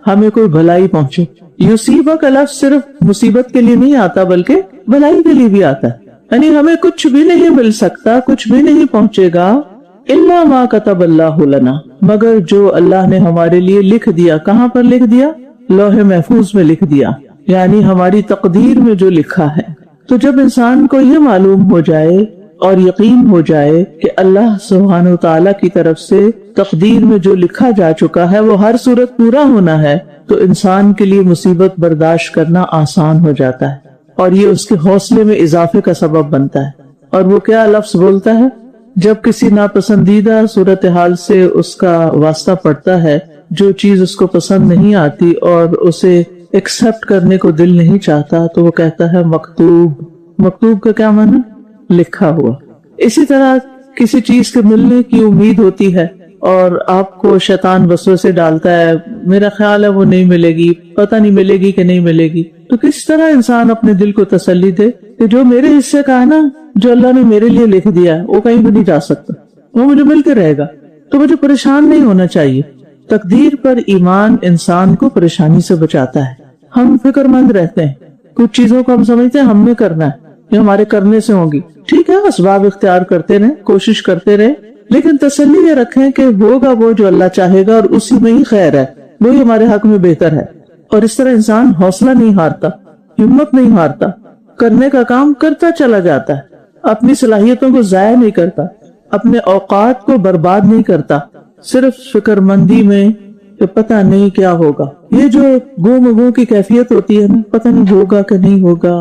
ہمیں کوئی بھلائی پہنچے. یصیبہ کا لفظ صرف مصیبت کے لیے نہیں آتا بلکہ بھلائی کے لیے بھی آتا ہے. یعنی ہمیں کچھ بھی نہیں مل سکتا، کچھ بھی نہیں پہنچے گا الا ما کتب اللہ لنا، مگر جو اللہ نے ہمارے لیے لکھ دیا. کہاں پر لکھ دیا؟ لوح محفوظ میں لکھ دیا، یعنی ہماری تقدیر میں جو لکھا ہے. تو جب انسان کو یہ معلوم ہو جائے اور یقین ہو جائے کہ اللہ سبحانہ وتعالی کی طرف سے تقدیر میں جو لکھا جا چکا ہے وہ ہر صورت پورا ہونا ہے، تو انسان کے لیے مصیبت برداشت کرنا آسان ہو جاتا ہے اور یہ اس کے حوصلے میں اضافے کا سبب بنتا ہے. اور وہ کیا لفظ بولتا ہے جب کسی ناپسندیدہ صورتحال سے اس کا واسطہ پڑتا ہے، جو چیز اس کو پسند نہیں آتی اور اسے ایکسپٹ کرنے کو دل نہیں چاہتا، تو وہ کہتا ہے مکتوب. مکتوب کا کیا معنی؟ لکھا ہوا. اسی طرح کسی چیز کے ملنے کی امید ہوتی ہے اور آپ کو شیطان وسوسے ڈالتا ہے، میرا خیال ہے وہ نہیں ملے گی، پتہ نہیں ملے گی کہ نہیں ملے گی. تو کس طرح انسان اپنے دل کو تسلی دے کہ جو میرے حصے کا ہے نا، جو اللہ نے میرے لیے لکھ دیا ہے، وہ کہیں بھی نہیں جا سکتا، وہ مجھے مل کے رہے گا. تو مجھے پریشان نہیں ہونا چاہیے. تقدیر پر ایمان انسان کو پریشانی سے بچاتا ہے. ہم فکر مند رہتے ہیں، کچھ چیزوں کو ہم سمجھتے ہیں ہم نے کرنا ہے، یہ ہمارے کرنے سے ہوگی. ٹھیک ہے، اسباب اختیار کرتے رہیں، کوشش کرتے رہیں، لیکن تسلی یہ رکھیں کہ ہوگا وہ جو اللہ چاہے گا اور اسی میں ہی خیر ہے، وہی ہمارے حق میں بہتر ہے. اور اس طرح انسان حوصلہ نہیں ہارتا، ہمت نہیں ہارتا، کرنے کا کام کرتا چلا جاتا ہے، اپنی صلاحیتوں کو ضائع نہیں کرتا، اپنے اوقات کو برباد نہیں کرتا صرف فکر مندی میں کہ پتہ نہیں کیا ہوگا. یہ جو گو کی کیفیت ہوتی ہے نا، پتہ نہیں ہوگا کہ نہیں ہوگا،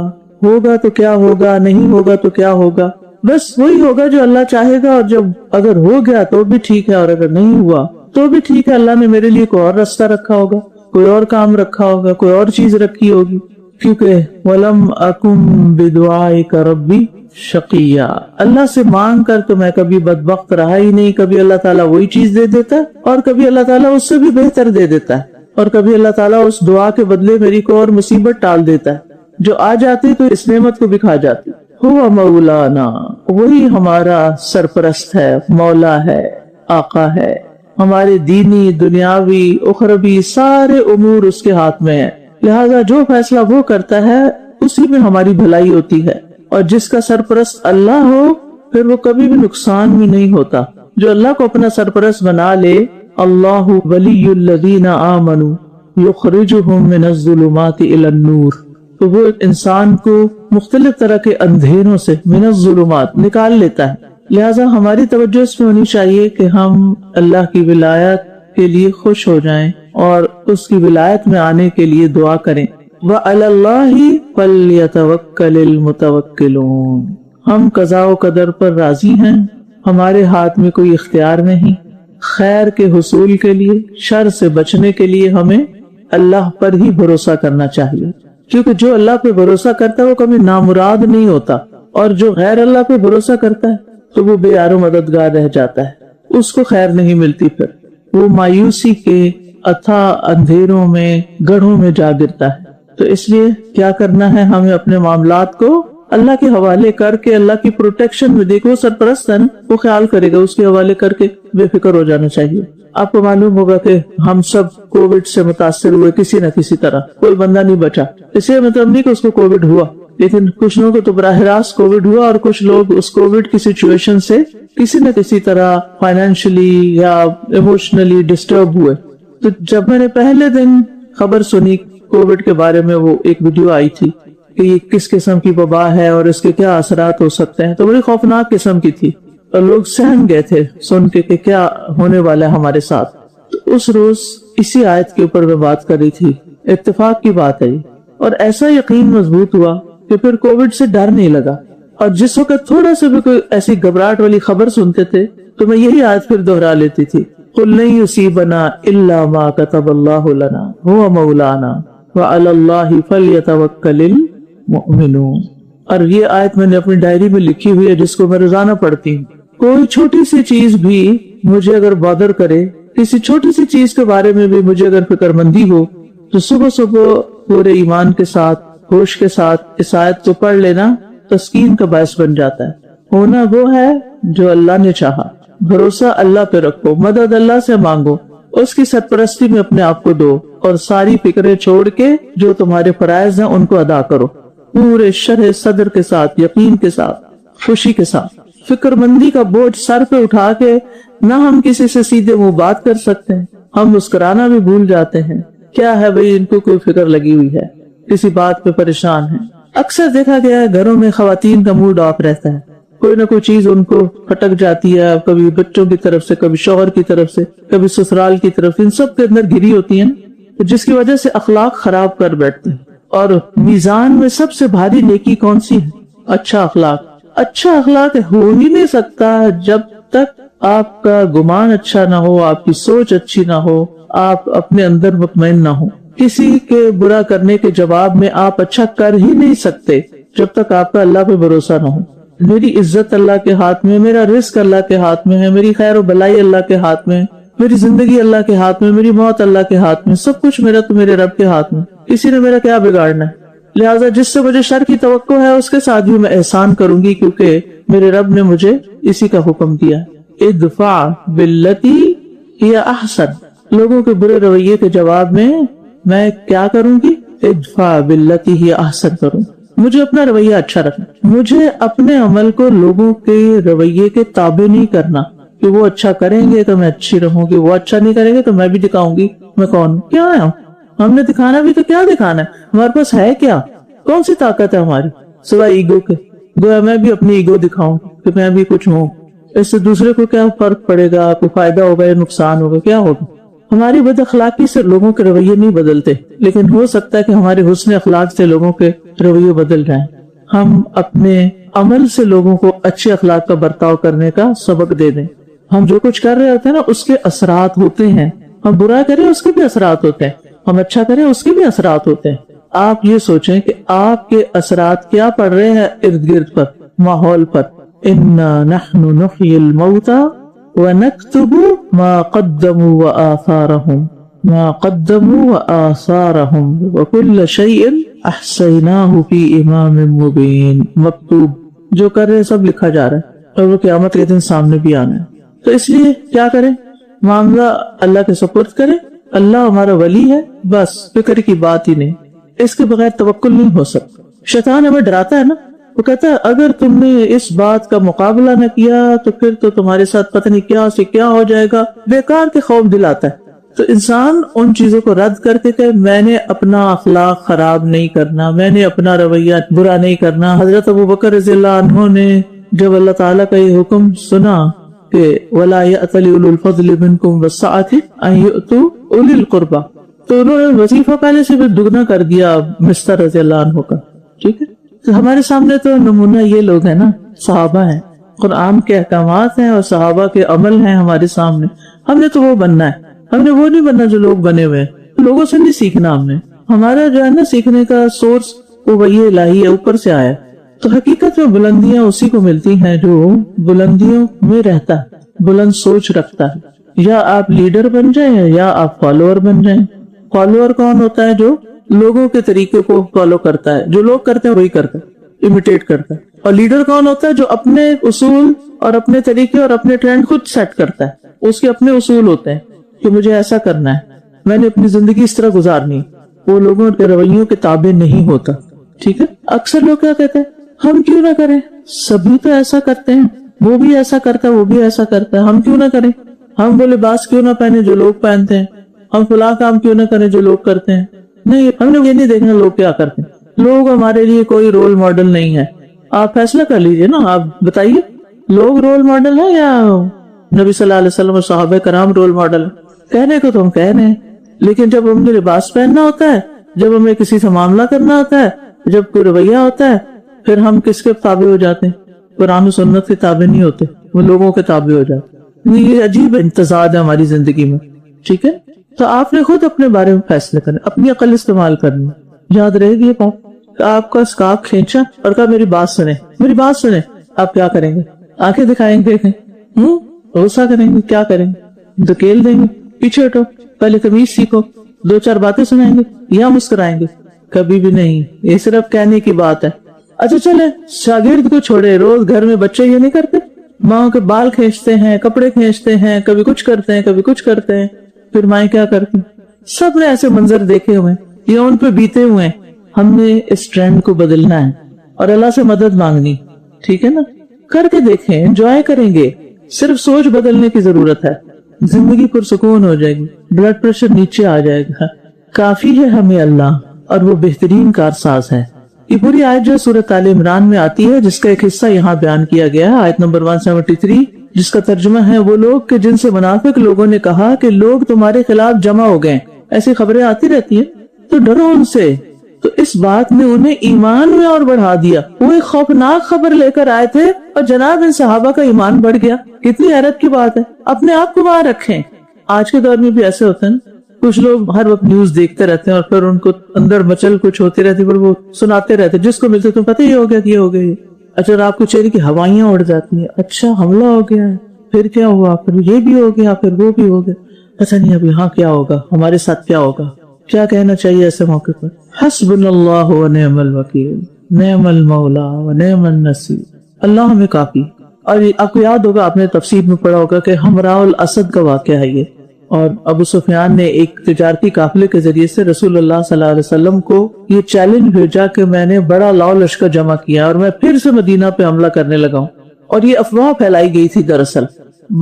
ہوگا تو کیا ہوگا، نہیں ہوگا تو کیا ہوگا. بس وہی ہوگا جو اللہ چاہے گا، اور جب اگر ہو گیا تو بھی ٹھیک ہے اور اگر نہیں ہوا تو بھی ٹھیک ہے. اللہ نے میرے لیے کوئی اور راستہ رکھا ہوگا، کوئی اور کام رکھا ہوگا، کوئی اور چیز رکھی ہوگی. کیونکہ وَلَمْ أَكُمْ بِدُعَائِكَ رَبِّ شقیہ، اللہ سے مانگ کر تو میں کبھی بدبخت رہا ہی نہیں. کبھی اللہ تعالیٰ وہی چیز دے دیتا ہے اور کبھی اللہ تعالیٰ اس سے بھی بہتر دے دیتا ہے، اور کبھی اللہ تعالیٰ اس دعا کے بدلے میری کو اور مصیبت ٹال دیتا ہے جو آ جاتی تو اس نعمت کو بھی کھا جاتی. ہوا مولانا، وہی ہمارا سرپرست ہے، مولا ہے، آقا ہے. ہمارے دینی، دنیاوی، اخروی سارے امور اس کے ہاتھ میں ہیں، لہذا جو فیصلہ وہ کرتا ہے اسی میں ہماری بھلائی ہوتی ہے. اور جس کا سرپرست اللہ ہو پھر وہ کبھی بھی نقصان میں نہیں ہوتا. جو اللہ کو اپنا سرپرست بنا لے، اللہ ولی الذین آمنوا یخرجہم من الظلمات الی النور، تو وہ انسان کو مختلف طرح کے اندھیروں سے من الظلمات نکال لیتا ہے. لہٰذا ہماری توجہ اس میں ہونی چاہیے کہ ہم اللہ کی ولایت کے لیے خوش ہو جائیں اور اس کی ولایت میں آنے کے لیے دعا کریں. وَعَلَى اللَّهِ فَلْيَتَوَكَّلِ الْمُتَوَكِّلُونَ. ہم قضاء و قدر پر راضی ہیں، ہمارے ہاتھ میں کوئی اختیار نہیں. خیر کے حصول کے لیے، شر سے بچنے کے لیے ہمیں اللہ پر ہی بھروسہ کرنا چاہیے، کیونکہ جو اللہ پہ بھروسہ کرتا ہے وہ کبھی نامراد نہیں ہوتا، اور جو غیر اللہ پہ بھروسہ کرتا ہے تو وہ بے یار و مددگار رہ جاتا ہے، اس کو خیر نہیں ملتی، پھر وہ مایوسی کے اتھا اندھیروں میں گڑھوں میں جا گرتا ہے. تو اس لیے کیا کرنا ہے، ہمیں اپنے معاملات کو اللہ کے حوالے کر کے اللہ کی پروٹیکشن میں، دیکھو سرپرست ہے نا، وہ خیال کرے گا، اس کے حوالے کر کے بے فکر ہو جانا چاہیے. آپ کو معلوم ہوگا کہ ہم سب کووڈ سے متاثر ہوئے کسی نہ کسی طرح، کوئی بندہ نہیں بچا. اس لیے مطلب نہیں کہ اس کو کووڈ ہوا، لیکن کچھ لوگوں کو تو براہ راست کووڈ ہوا، اور کچھ لوگ اس کووڈ کی سچویشن سے کسی نہ کسی طرح فائنینشلی یا ایموشنلی ڈسٹرب ہوئے. تو جب میں نے پہلے دن خبر سنی کووڈ کے بارے میں، وہ ایک ویڈیو آئی تھی کہ یہ کس قسم کی وبا ہے اور اس کے کیا اثرات ہو سکتے ہیں، تو بڑی خوفناک قسم کی تھی، اور لوگ سہم گئے تھے سن کے کہ کیا ہونے والا ہے ہمارے ساتھ. تو اس روز اسی آیت کے اوپر میں بات کر رہی تھی، اتفاق کی بات ہے، اور ایسا یقین مضبوط ہوا کہ پھر کووڈ سے ڈر نہیں لگا. اور جس وقت تھوڑا سا بھی کوئی ایسی گھبراہٹ والی خبر سنتے تھے تو میں یہی آیت پھر دوہرا لیتی تھی، قُلْ لَن يُصِيبَنَا إِلَّا مَا كَتَبَ اللَّهُ لَنَا هُوَ مَوْلَانَا وَعَلَى اللَّهِ فَلْيَتَوَكَّلِ الْمُؤْمِنُونَ. اور یہ آیت میں نے اپنی ڈائری میں لکھی ہوئی ہے، جس کو میں روزانہ پڑھتی ہوں. کوئی چھوٹی سی چیز بھی مجھے اگر بادر کرے، کسی چھوٹی سی چیز کے بارے میں بھی مجھے اگر فکر مندی ہو، تو صبح صبح پورے ایمان کے ساتھ، ہوش کے ساتھ اس آیت کو پڑھ لینا تسکین کا باعث بن جاتا ہے. ہونا وہ ہے جو اللہ نے چاہا. بھروسہ اللہ پہ رکھو، مدد اللہ سے مانگو، اس کی سرپرستی میں اپنے آپ کو دو، اور ساری فکریں چھوڑ کے جو تمہارے فرائض ہیں ان کو ادا کرو، پورے شرح صدر کے ساتھ، یقین کے ساتھ، خوشی کے ساتھ. فکر مندی کا بوجھ سر پہ اٹھا کے نہ ہم کسی سے سیدھے منہ بات کر سکتے ہیں، ہم مسکرانا بھی بھول جاتے ہیں. کیا ہے بھئی، ان کو کوئی فکر لگی ہوئی ہے، کسی بات پہ پریشان ہے. اکثر دیکھا گیا ہے گھروں میں خواتین کا موڈ آف رہتا ہے، کوئی نہ کوئی چیز ان کو پھٹک جاتی ہے، کبھی بچوں کی طرف سے، کبھی شوہر کی طرف سے، کبھی سسرال کی طرف سے، ان سب کے اندر گری ہوتی ہیں، جس کی وجہ سے اخلاق خراب کر بیٹھتے ہیں. اور میزان میں سب سے بھاری نیکی کون سی ہے؟ اچھا اخلاق. اچھا اخلاق ہو ہی نہیں سکتا جب تک آپ کا گمان اچھا نہ ہو، آپ کی سوچ اچھی نہ ہو، آپ اپنے اندر مطمئن نہ ہو. کسی کے برا کرنے کے جواب میں آپ اچھا کر ہی نہیں سکتے جب تک آپ کا اللہ پہ بھروسہ نہ ہو. میری عزت اللہ کے ہاتھ میں، میرا رزق اللہ کے ہاتھ میں ہے، میری خیر و بلائی اللہ کے ہاتھ میں، میری زندگی اللہ کے ہاتھ میں، میری موت اللہ کے ہاتھ میں، سب کچھ میرا تو میرے رب کے ہاتھ میں. کسی نے میرا کیا بگاڑنا ہے؟ لہٰذا جس سے مجھے شر کی توقع ہے اس کے ساتھ بھی میں احسان کروں گی، کیونکہ میرے رب نے مجھے اسی کا حکم دیا. ادفع باللتی ہی احسن. لوگوں کے برے رویے کے جواب میں کیا کروں گی؟ ادفع باللتی ہی احسن کروں. مجھے اپنا رویہ اچھا رکھنا، مجھے اپنے عمل کو لوگوں کے رویے کے تابع نہیں کرنا کہ وہ اچھا کریں گے تو میں اچھی رہوں گی، وہ اچھا نہیں کریں گے تو میں بھی دکھاؤں گی میں کون کیا ہے. ہم نے دکھانا بھی تو کیا دکھانا ہے؟ ہمارے پاس ہے کیا؟ کون سی طاقت ہے ہماری سوائے ایگو کے؟ گویا میں بھی اپنی ایگو دکھاؤں کہ میں بھی کچھ ہوں. اس سے دوسرے کو کیا فرق پڑے گا؟ کوئی فائدہ ہوگا یا نقصان ہوگا؟ کیا ہوگا؟ ہماری بد اخلاقی سے لوگوں کے رویے نہیں بدلتے، لیکن ہو سکتا ہے کہ ہمارے حسن اخلاق سے لوگوں کے رویے بدل جائیں. ہم اپنے عمل سے لوگوں کو اچھے اخلاق کا برتاؤ کرنے کا سبق دے دیں. ہم جو کچھ کر رہے ہوتے ہیں نا اس کے اثرات ہوتے ہیں. ہم برا کریں اس کے بھی اثرات ہوتے ہیں، ہم اچھا کریں اس کے بھی اثرات ہوتے ہیں. آپ یہ سوچیں کہ آپ کے اثرات کیا پڑ رہے ہیں ارد گرد پر، ماحول پر. اِنَّا نَحْنُ نُحْيِي الْمَوْتَى وَنَكْتُبُ مَا قَدَّمُوا وَآثَارَهُمْ وَكُلَّ شَيْءٍ أَحْصَيْنَاهُ فِي إِمَامٍ مُبِينٍ. مکتوب جو کر رہے سب لکھا جا رہا ہے، اور وہ قیامت کے دن سامنے بھی آنا ہے. تو اس لیے کیا کریں؟ معاملہ اللہ کے سپرد کریں. اللہ ہمارا ولی ہے، بس فکر کی بات ہی نہیں. اس کے بغیر توکل نہیں ہو سکتا. شیطان ہمیں ڈراتا ہے نا، وہ کہتا ہے اگر تم نے اس بات کا مقابلہ نہ کیا تو پھر تو تمہارے ساتھ پتہ نہیں کیا سے کیا ہو جائے گا. بیکار کے خوف دلاتا ہے. تو انسان ان چیزوں کو رد کر کے کہ میں نے اپنا اخلاق خراب نہیں کرنا، میں نے اپنا رویہ برا نہیں کرنا. حضرت ابوبکر رضی اللہ عنہ نے جب اللہ تعالیٰ کا یہ حکم سنا کہ وَلَا يَأْتَلِ أُولُو الْفَضْلِ مِنْكُمْ وَالسَّعَةِ أَنْ يُؤْتُوا أُولِي الْقُرْبَى. تو انہوں نے وظیفہ پہلے سے بھی دگنا کر دیا مستر رضی اللہ عنہ کا. ٹھیک ہے، تو ہمارے سامنے تو نمونہ یہ لوگ ہیں نا، صحابہ ہیں، قرآن کے احکامات ہیں اور صحابہ کے عمل ہیں ہمارے سامنے. ہم نے تو وہ بننا ہے، ہم نے وہ نہیں بننا جو لوگ بنے ہوئے ہیں. لوگوں سے نہیں سیکھنا ہم نے. ہمارا جو ہے نا سیکھنے کا سورس وہ وحی الہی ہے، اوپر سے آیا. تو حقیقت میں بلندیاں اسی کو ملتی ہیں جو بلندیوں میں رہتا ہے، بلند سوچ رکھتا ہے. یا آپ لیڈر بن جائیں یا آپ فالوور بن جائیں. فالوور کون ہوتا ہے؟ جو لوگوں کے طریقے کو فالو کرتا ہے، جو لوگ کرتے ہیں وہی کرتا ہے، امیٹیٹ کرتا ہے. اور لیڈر کون ہوتا ہے؟ جو اپنے اصول اور اپنے طریقے اور اپنے ٹرینڈ خود سیٹ کرتا ہے. اس کے اپنے اصول ہوتے ہیں کہ مجھے ایسا کرنا ہے، میں نے اپنی زندگی اس طرح گزارنی. وہ لوگوں کے رویوں کے تابع نہیں ہوتا. ٹھیک ہے، اکثر لوگ کیا کہتے ہیں، ہم کیوں نہ کریں، سبھی تو ایسا کرتے ہیں، وہ بھی ایسا کرتا ہے، وہ بھی ایسا کرتا ہے، ہم کیوں نہ کریں. ہم وہ لباس کیوں نہ پہنے جو لوگ پہنتے ہیں، ہم فلاں کام کیوں نہ کریں جو لوگ کرتے ہیں. نہیں، ہم نے یہ نہیں دیکھنا لوگ کیا کرتے ہیں. لوگ ہمارے لیے کوئی رول ماڈل نہیں ہے. آپ فیصلہ کر لیجئے نا، آپ بتائیے لوگ رول ماڈل ہیں یا نبی صلی اللہ علیہ وسلم اور صحابہ کرام رول ماڈل ہیں؟ کہنے کو تو ہم کہہ رہے ہیں، لیکن جب ہمیں لباس پہننا ہوتا ہے، جب ہمیں کسی سے معاملہ کرنا ہوتا ہے، جب کوئی رویہ ہوتا ہے، پھر ہم کس کے تابع ہو جاتے ہیں؟ قرآن و سنت کے تابع نہیں ہوتے، وہ لوگوں کے تابع ہو جاتے. یہ عجیب امتزاج ہے ہماری زندگی میں. ٹھیک ہے، تو آپ نے خود اپنے بارے میں فیصلے کرنے، اپنی عقل استعمال کرنی. یاد رہے گی یہ بات، آپ کا اسکارف کھینچا اور کہا میری بات سنیں، میری بات سنیں. آپ کیا کریں گے؟ آنکھیں دکھائیں گے، غصہ کریں گے، کیا کریں گے؟ دھکیل دیں گے، پیچھے ہٹو، پہلے تمیز سیکھو، دو چار باتیں سنائیں گے یا مسکرائیں گے؟ کبھی بھی نہیں. یہ صرف کہنے کی بات ہے. اچھا چلے شاگرد کو چھوڑے، روز گھر میں بچے یہ نہیں کرتے، ماں کے بال کھینچتے ہیں، کپڑے کھینچتے ہیں، کبھی کچھ کرتے ہیں، کبھی کچھ کرتے ہیں. پھر مائیں کیا کرتی؟ سب نے ایسے منظر دیکھے ہوئے ہیں، یہ ان پہ بیتے ہوئے ہیں. ہم نے اس ٹرینڈ کو بدلنا ہے اور اللہ سے مدد مانگنی. ٹھیک ہے نا، کر کے دیکھیں، انجوائے کریں گے. صرف سوچ بدلنے کی ضرورت ہے، زندگی پرسکون ہو جائے گی، بلڈ پریشر نیچے آ جائے گا. کافی ہے ہمیں اللہ، اور وہ بہترین کارساز ہے. یہ پوری آیت جو سورۃ آل عمران میں آتی ہے، جس کا ایک حصہ یہاں بیان کیا گیا ہے، آیت نمبر 173، جس کا ترجمہ ہے وہ لوگ کہ جن سے منافق لوگوں نے کہا کہ لوگ تمہارے خلاف جمع ہو گئے. ایسی خبریں آتی رہتی ہیں تو ڈرو ان سے. تو اس بات نے انہیں ایمان میں اور بڑھا دیا. وہ ایک خوفناک خبر لے کر آئے تھے اور جناب ان صحابہ کا ایمان بڑھ گیا. کتنی حیرت کی بات ہے. اپنے آپ کو وہاں رکھیں. آج کے دور میں بھی ایسے ہوتے ہیں، کچھ لوگ ہر وقت نیوز دیکھتے رہتے ہیں اور پھر ان کو اندر مچل کچھ ہوتی رہتی، پھر وہ سناتے رہتے، جس کو ملتے تم پتہ یہ ہو گیا کہ یہ ہو گیا. اچھا آپ کو چہرے کی ہوائیاں اڑ جاتی ہیں، اچھا حملہ ہو گیا ہے، پھر کیا ہوا، پھر یہ بھی ہو گیا، پھر وہ بھی ہو گیا، پتہ نہیں اب یہاں کیا ہوگا، ہمارے ساتھ کیا ہوگا. کیا کہنا چاہیے ایسے موقع پر؟ حسبنا اللہ و نعم الوکیل، نعم المولا و نعم النصیر. اللہ ہمیں کافی. اور آپ کو یاد ہوگا، آپ نے تفسیر میں پڑھا ہوگا کہ ہمراہ الاسد کا واقعہ ہے یہ. اور ابو سفیان نے ایک تجارتی قافلے کے ذریعے سے رسول اللہ صلی اللہ علیہ وسلم کو یہ چیلنج بھیجا کہ میں نے بڑا لاؤ لشکر جمع کیا اور میں پھر سے مدینہ پہ حملہ کرنے لگا ہوں. اور یہ افواہ پھیلائی گئی تھی. دراصل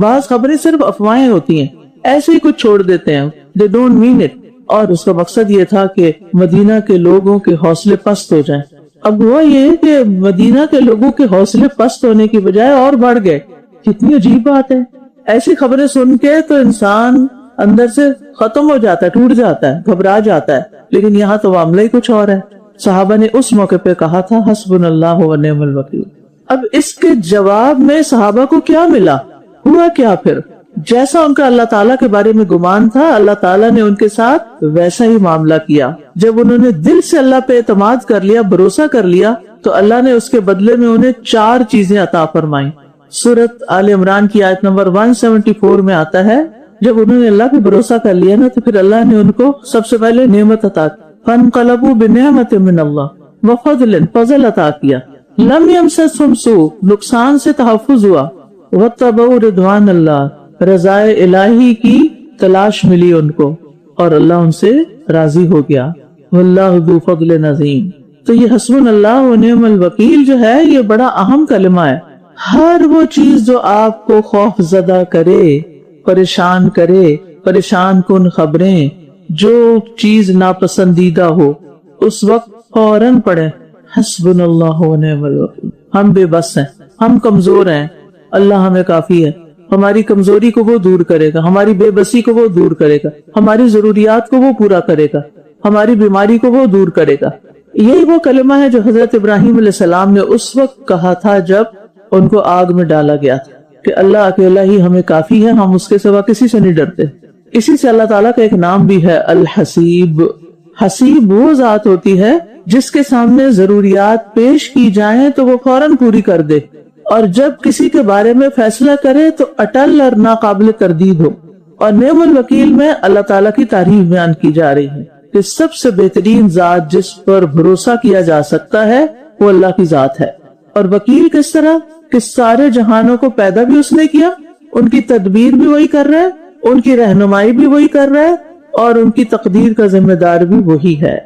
بعض خبریں صرف افواہیں ہوتی ہیں، ایسے ہی کچھ چھوڑ دیتے ہیں، they don't mean it. اور اس کا مقصد یہ تھا کہ مدینہ کے لوگوں کے حوصلے پست ہو جائیں. اب ہوا یہ کہ مدینہ کے لوگوں کے حوصلے پست ہونے کی بجائے اور بڑھ گئے. کتنی عجیب بات ہے. ایسی خبریں سن کے تو انسان اندر سے ختم ہو جاتا ہے، ٹوٹ جاتا ہے، گھبرا جاتا ہے. لیکن یہاں تو معاملہ ہی کچھ اور ہے. صحابہ نے اس موقع پہ کہا تھا حسبنا اللہ و نعم الوکیل. اب اس کے جواب میں صحابہ کو کیا ملا؟ ہوا کیا پھر؟ جیسا ان کا اللہ تعالیٰ کے بارے میں گمان تھا، اللہ تعالیٰ نے ان کے ساتھ ویسا ہی معاملہ کیا. جب انہوں نے دل سے اللہ پہ اعتماد کر لیا، بھروسہ کر لیا، تو اللہ نے اس کے بدلے میں انہیں 4 چیزیں عطا فرمائیں. سورۃ آل عمران کی آیت نمبر 174 میں آتا ہے، جب انہوں نے اللہ پہ بھروسہ کر لیا نا، تو پھر اللہ نے ان کو سب سے پہلے نعمت عطا کی. فانقلبوا بنعمت من اللہ وفضل، فضل عطا کیا. لم یمسسہم سوء، نقصان سے تحفظ ہوا. واتبعوا رضوان اللہ، رضائے الہی کی تلاش ملی ان کو اور اللہ ان سے راضی ہو گیا. واللہ ذو فضل عظیم. تو یہ حسبنا اللہ و نعم الوکیل جو ہے، یہ بڑا اہم کلمہ ہے. ہر وہ چیز جو آپ کو خوف زدہ کرے، پریشان کرے، پریشان کن خبریں، جو چیز ناپسندیدہ ہو، اس وقت فوراً پڑھیں حسبنا اللہ و نعم الوکیل. ہم بے بس ہیں، ہم کمزور ہیں، اللہ ہمیں کافی ہے. ہماری کمزوری کو وہ دور کرے گا، ہماری بے بسی کو وہ دور کرے گا، ہماری ضروریات کو وہ پورا کرے گا، ہماری بیماری کو وہ دور کرے گا۔ یہی وہ کلمہ ہے جو حضرت ابراہیم علیہ السلام نے اس وقت کہا تھا جب ان کو آگ میں ڈالا گیا تھا کہ اللہ اکیلا ہی ہمیں کافی ہے، ہم اس کے سوا کسی سے نہیں ڈرتے۔ اسی سے اللہ تعالیٰ کا ایک نام بھی ہے الحسیب۔ حسیب وہ ذات ہوتی ہے جس کے سامنے ضروریات پیش کی جائیں تو وہ فوراً پوری کر دے، اور جب کسی کے بارے میں فیصلہ کرے تو اٹل اور ناقابل تردید ہو۔ اور نعم الوکیل میں اللہ تعالیٰ کی تعریف بیان کی جا رہی ہے کہ سب سے بہترین ذات جس پر بھروسہ کیا جا سکتا ہے وہ اللہ کی ذات ہے۔ اور وکیل کس طرح کہ سارے جہانوں کو پیدا بھی اس نے کیا، ان کی تدبیر بھی وہی کر رہا ہے، ان کی رہنمائی بھی وہی کر رہا ہے، اور ان کی تقدیر کا ذمہ دار بھی وہی ہے۔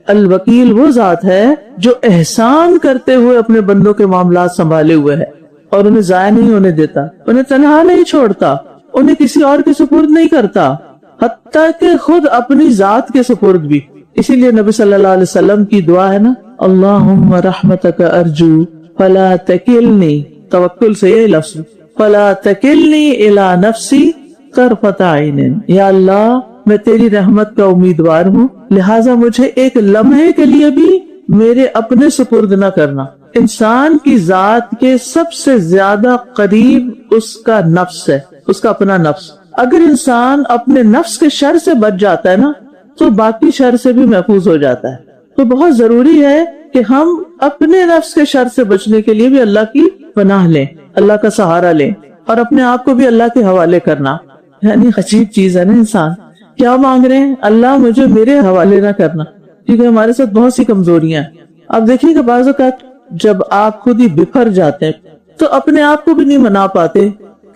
الوکیل وہ ذات ہے جو احسان کرتے ہوئے اپنے بندوں کے معاملات سنبھالے ہوئے ہے اور انہیں ضائع نہیں ہونے دیتا، انہیں تنہا نہیں چھوڑتا، انہیں کسی اور کے سپرد نہیں کرتا، حتیٰ کہ خود اپنی ذات کے سپرد بھی۔ اسی لیے نبی صلی اللہ علیہ وسلم کی دعا ہے نا، اللہم رحمتک ارجو فلا تکلنی، توکل سے یہ لفظ، فلا تکلنی الی نفسی طرفۃ عین، یا اللہ میں تیری رحمت کا امیدوار ہوں، لہٰذا مجھے ایک لمحے کے لیے بھی میرے اپنے سپرد نہ کرنا۔ انسان کی ذات کے سب سے زیادہ قریب اس کا نفس ہے، اس کا اپنا نفس۔ اگر انسان اپنے نفس کے شر سے بچ جاتا ہے نا تو باقی شر سے بھی محفوظ ہو جاتا ہے۔ تو بہت ضروری ہے کہ ہم اپنے نفس کے شر سے بچنے کے لیے بھی اللہ کی پناہ لیں، اللہ کا سہارا لیں، اور اپنے آپ کو بھی اللہ کے حوالے کرنا۔ یعنی عجیب چیز ہے نا، انسان کیا مانگ رہے ہیں؟ اللہ مجھے میرے حوالے نہ کرنا، کیونکہ ہمارے ساتھ بہت سی کمزوریاں ہیں۔ اب دیکھیے کہ بعض اوقات جب آپ خود ہی بکھر جاتے ہیں تو اپنے آپ کو بھی نہیں منا پاتے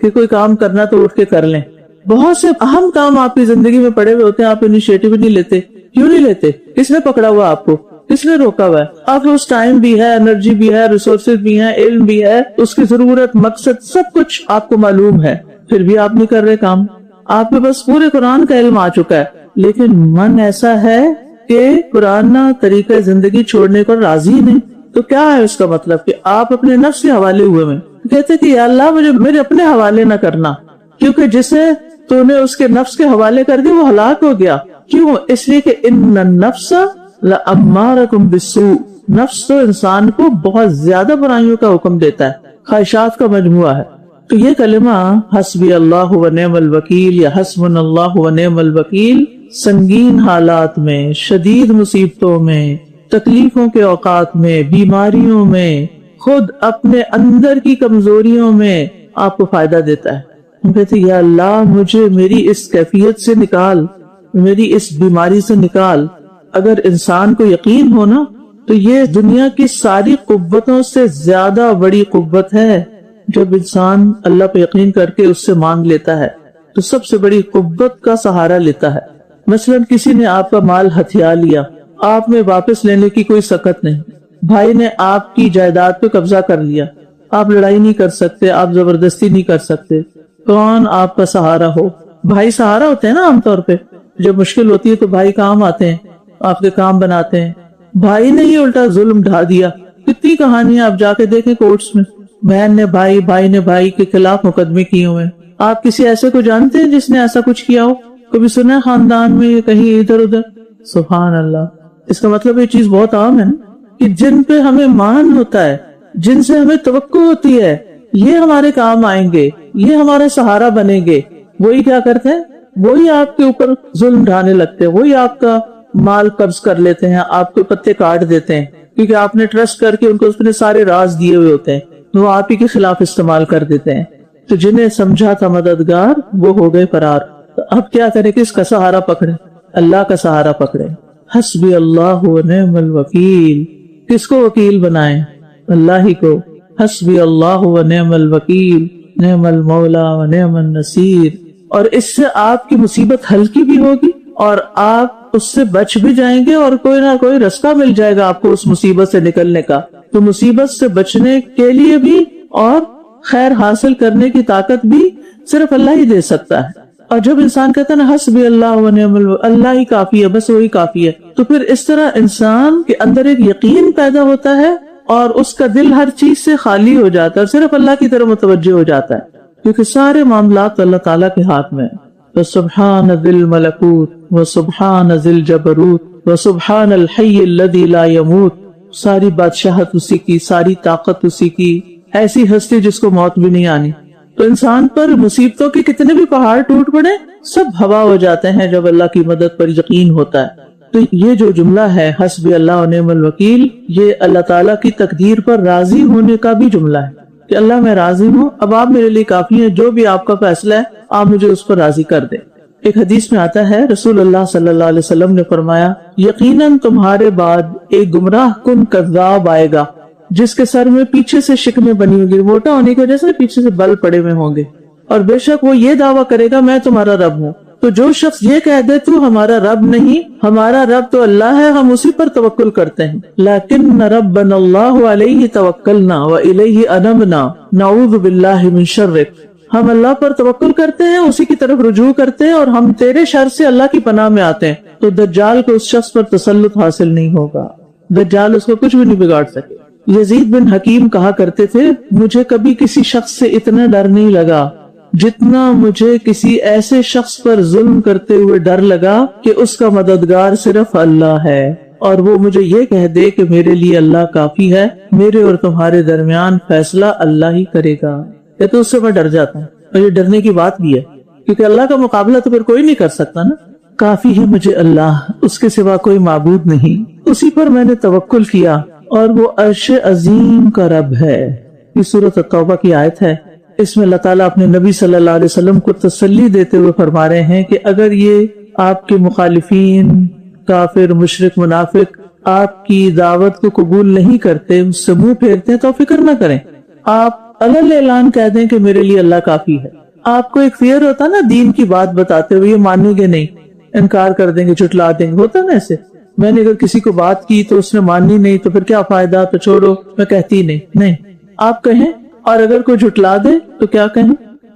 کہ کوئی کام کرنا تو اٹھ کے کر لیں۔ بہت سے اہم کام آپ کی زندگی میں پڑے ہوئے ہوتے ہیں، آپ انیشیٹو نہیں لیتے۔ کیوں نہیں لیتے؟ کس نے پکڑا ہوا آپ کو؟ کس نے روکا ہوا ہے؟ آپ کے اس ٹائم بھی ہے، انرجی بھی ہے، ریسورسز بھی ہیں، علم بھی ہے، اس کی ضرورت، مقصد، سب کچھ آپ کو معلوم ہے، پھر بھی آپ نہیں کر رہے کام۔ آپ کے بس پورے قرآن کا علم آ چکا ہے، لیکن من ایسا ہے کہ پرانا طریقہ زندگی چھوڑنے کو راضی نہیں۔ تو کیا ہے اس کا مطلب؟ کہ آپ اپنے نفس کے حوالے ہوئے میں کہتے کہ یا اللہ مجھے میرے اپنے حوالے نہ کرنا، کیونکہ جسے تو نے اس کے نفس کے حوالے کر دیا وہ ہلاک ہو گیا۔ کیوں؟ اس لیے کہ ان النفس لامارکم بالسوء، نفس تو انسان کو بہت زیادہ برائیوں کا حکم دیتا ہے، خواہشات کا مجموعہ ہے۔ تو یہ کلمہ حسبی اللہ و نعم الوکیل یا حسبنا اللہ و نعم الوکیل سنگین حالات میں، شدید مصیبتوں میں، تکلیفوں کے اوقات میں، بیماریوں میں، خود اپنے اندر کی کمزوریوں میں آپ کو فائدہ دیتا ہے۔ ہم کہتے ہیں یا اللہ مجھے میری اس کیفیت سے نکال، میری اس بیماری سے نکال۔ اگر انسان کو یقین ہو نا تو یہ دنیا کی ساری قوتوں سے زیادہ بڑی قوت ہے جب انسان اللہ پہ یقین کر کے اس سے مانگ لیتا ہے تو سب سے بڑی قوت کا سہارا لیتا ہے۔ مثلا کسی نے آپ کا مال ہتھیا لیا، آپ میں واپس لینے کی کوئی سکت نہیں، بھائی نے آپ کی جائیداد پہ قبضہ کر لیا، آپ لڑائی نہیں کر سکتے، آپ زبردستی نہیں کر سکتے، کون آپ کا سہارا ہو؟ بھائی سہارا ہوتے ہیں نا عام طور پہ، جب مشکل ہوتی ہے تو بھائی کام آتے ہیں، آپ کے کام بناتے ہیں۔ بھائی نے ہی الٹا ظلم ڈھا دیا، کتنی کہانیاں آپ جا کے دیکھیں کورٹس میں، بہن نے بھائی نے بھائی کے خلاف مقدمے کیے ہوئے۔ آپ کسی ایسے کو جانتے ہیں جس نے ایسا کچھ کیا ہو؟ کبھی سنا ہے خاندان میں یا کہیں ادھر ادھر؟ سبحان اللہ۔ اس کا مطلب یہ چیز بہت عام ہے کہ جن پہ ہمیں مان ہوتا ہے، جن سے ہمیں توقع ہوتی ہے یہ ہمارے کام آئیں گے، یہ ہمارے سہارا بنیں گے، وہی کیا کرتے ہیں؟ وہی آپ کے اوپر ظلم ڈھانے لگتے ہیں، وہی آپ کا مال قبض کر لیتے ہیں، آپ کے پتے کاٹ دیتے ہیں، کیونکہ آپ نے ٹرسٹ کر کے ان کو اپنے سارے راز دیے ہوئے ہوتے ہیں، وہ آپ ہی کے خلاف استعمال کر دیتے ہیں۔ تو جنہیں سمجھا تھا مددگار وہ ہو گئے فرار۔ تو اب کیا کریں؟ کس کا سہارا پکڑے؟ اللہ کا سہارا پکڑے۔ حسبی اللہ و نعم الوکیل، کس کو وکیل بنائیں؟ اللہ ہی کو۔ حسبی اللہ و نعم الوکیل، نعم المولا و نعم النصیر۔ اور اس سے آپ کی مصیبت ہلکی بھی ہوگی اور آپ اس سے بچ بھی جائیں گے، اور کوئی نہ کوئی راستہ مل جائے گا آپ کو اس مصیبت سے نکلنے کا۔ تو مصیبت سے بچنے کے لیے بھی اور خیر حاصل کرنے کی طاقت بھی صرف اللہ ہی دے سکتا ہے۔ اور جب انسان کہتا ہے نا حسبی اللہ و نعم الوکیل، اللہ ہی کافی ہے، بس وہی کافی ہے، تو پھر اس طرح انسان کے اندر ایک یقین پیدا ہوتا ہے اور اس کا دل ہر چیز سے خالی ہو جاتا ہے اور صرف اللہ کی طرف متوجہ ہو جاتا ہے۔ کیونکہ سارے معاملات اللہ تعالیٰ کے ہاتھ میں ہیں۔ وَسُبْحَانَ ذِي الْمَلَكُوتِ وَسُبْحَانَ ذِي الْجَبَرُوتِ وَسُبْحَانَ الْحَيِّ الَّذِي لَا يَمُوتُ، ساری بادشاہت اسی کی، ساری طاقت اسی کی، ایسی ہستی جس کو موت بھی نہیں آنی۔ تو انسان پر مصیبتوں کے کتنے بھی پہاڑ ٹوٹ پڑے سب ہوا ہو جاتے ہیں جب اللہ کی مدد پر یقین ہوتا ہے۔ تو یہ جو جملہ ہے حسبی اللہ و نعم الوکیل، یہ اللہ تعالیٰ کی تقدیر پر راضی ہونے کا بھی جملہ ہے کہ اللہ میں راضی ہوں، اب آپ میرے لیے کافی ہیں، جو بھی آپ کا فیصلہ ہے آپ مجھے اس پر راضی کر دیں۔ ایک حدیث میں آتا ہے رسول اللہ صلی اللہ علیہ وسلم نے فرمایا، یقیناً تمہارے بعد ایک گمراہ کن کذاب آئے گا جس کے سر میں پیچھے سے شکنیں بنی ہوگی، موٹا ہونے کی وجہ سے پیچھے سے بل پڑے ہوئے ہوں گے، اور بے شک وہ یہ دعویٰ کرے گا میں تمہارا رب ہوں۔ تو جو شخص یہ کہہ دے تو ہمارا رب نہیں، ہمارا رب تو اللہ ہے، ہم اسی پر توکل کرتے ہیں، لیکن ربنا اللہ علیہ توکلنا والیہ انبنا نعوذ باللہ من شرک، ہم اللہ پر توکل کرتے ہیں، اسی کی طرف رجوع کرتے ہیں، اور ہم تیرے شر سے اللہ کی پناہ میں آتے ہیں۔ تو دجال کو اس شخص پر تسلط حاصل نہیں ہوگا، دجال اس کو کچھ بھی نہیں بگاڑ سکے۔ یزید بن حکیم کہا کرتے تھے، مجھے کبھی کسی شخص سے اتنا ڈر نہیں لگا جتنا مجھے کسی ایسے شخص پر ظلم کرتے ہوئے ڈر لگا کہ اس کا مددگار صرف اللہ ہے، اور وہ مجھے یہ کہہ دے کہ میرے لیے اللہ کافی ہے، میرے اور تمہارے درمیان فیصلہ اللہ ہی کرے گا۔ یہ تو اس سے میں ڈر جاتا ہوں، اور یہ ڈرنے کی بات بھی ہے کیونکہ اللہ کا مقابلہ تو پھر کوئی نہیں کر سکتا نا۔ کافی ہے مجھے اللہ، اس کے سوا کوئی معبود نہیں، اسی پر میں نے توکل کیا، اور وہ عرش عظیم کا رب ہے۔ یہ سورۃ التوبہ کی آیت ہے، اس میں اللہ تعالیٰ اپنے نبی صلی اللہ علیہ وسلم کو تسلی دیتے ہوئے فرما رہے ہیں کہ اگر یہ آپ کے مخالفین، کافر، مشرک، منافق آپ کی دعوت کو قبول نہیں کرتے، اس سے منہ پھیرتے ہیں، تو فکر نہ کریں، آپ علل اعلان کہہ دیں کہ میرے لیے اللہ کافی ہے۔ آپ کو ایک فیئر ہوتا نا دین کی بات بتاتے ہوئے، یہ مانیں گے نہیں، انکار کر دیں گے، جھٹلا دیں گے، ہوتا نا ایسے، میں نے اگر کسی کو بات کی تو اس نے ماننی نہیں تو پھر کیا فائدہ، تو چھوڑو، میں کہتی نہیں آپ کہیں، اور اگر کوئی جھٹلا دے تو کیا کہیں،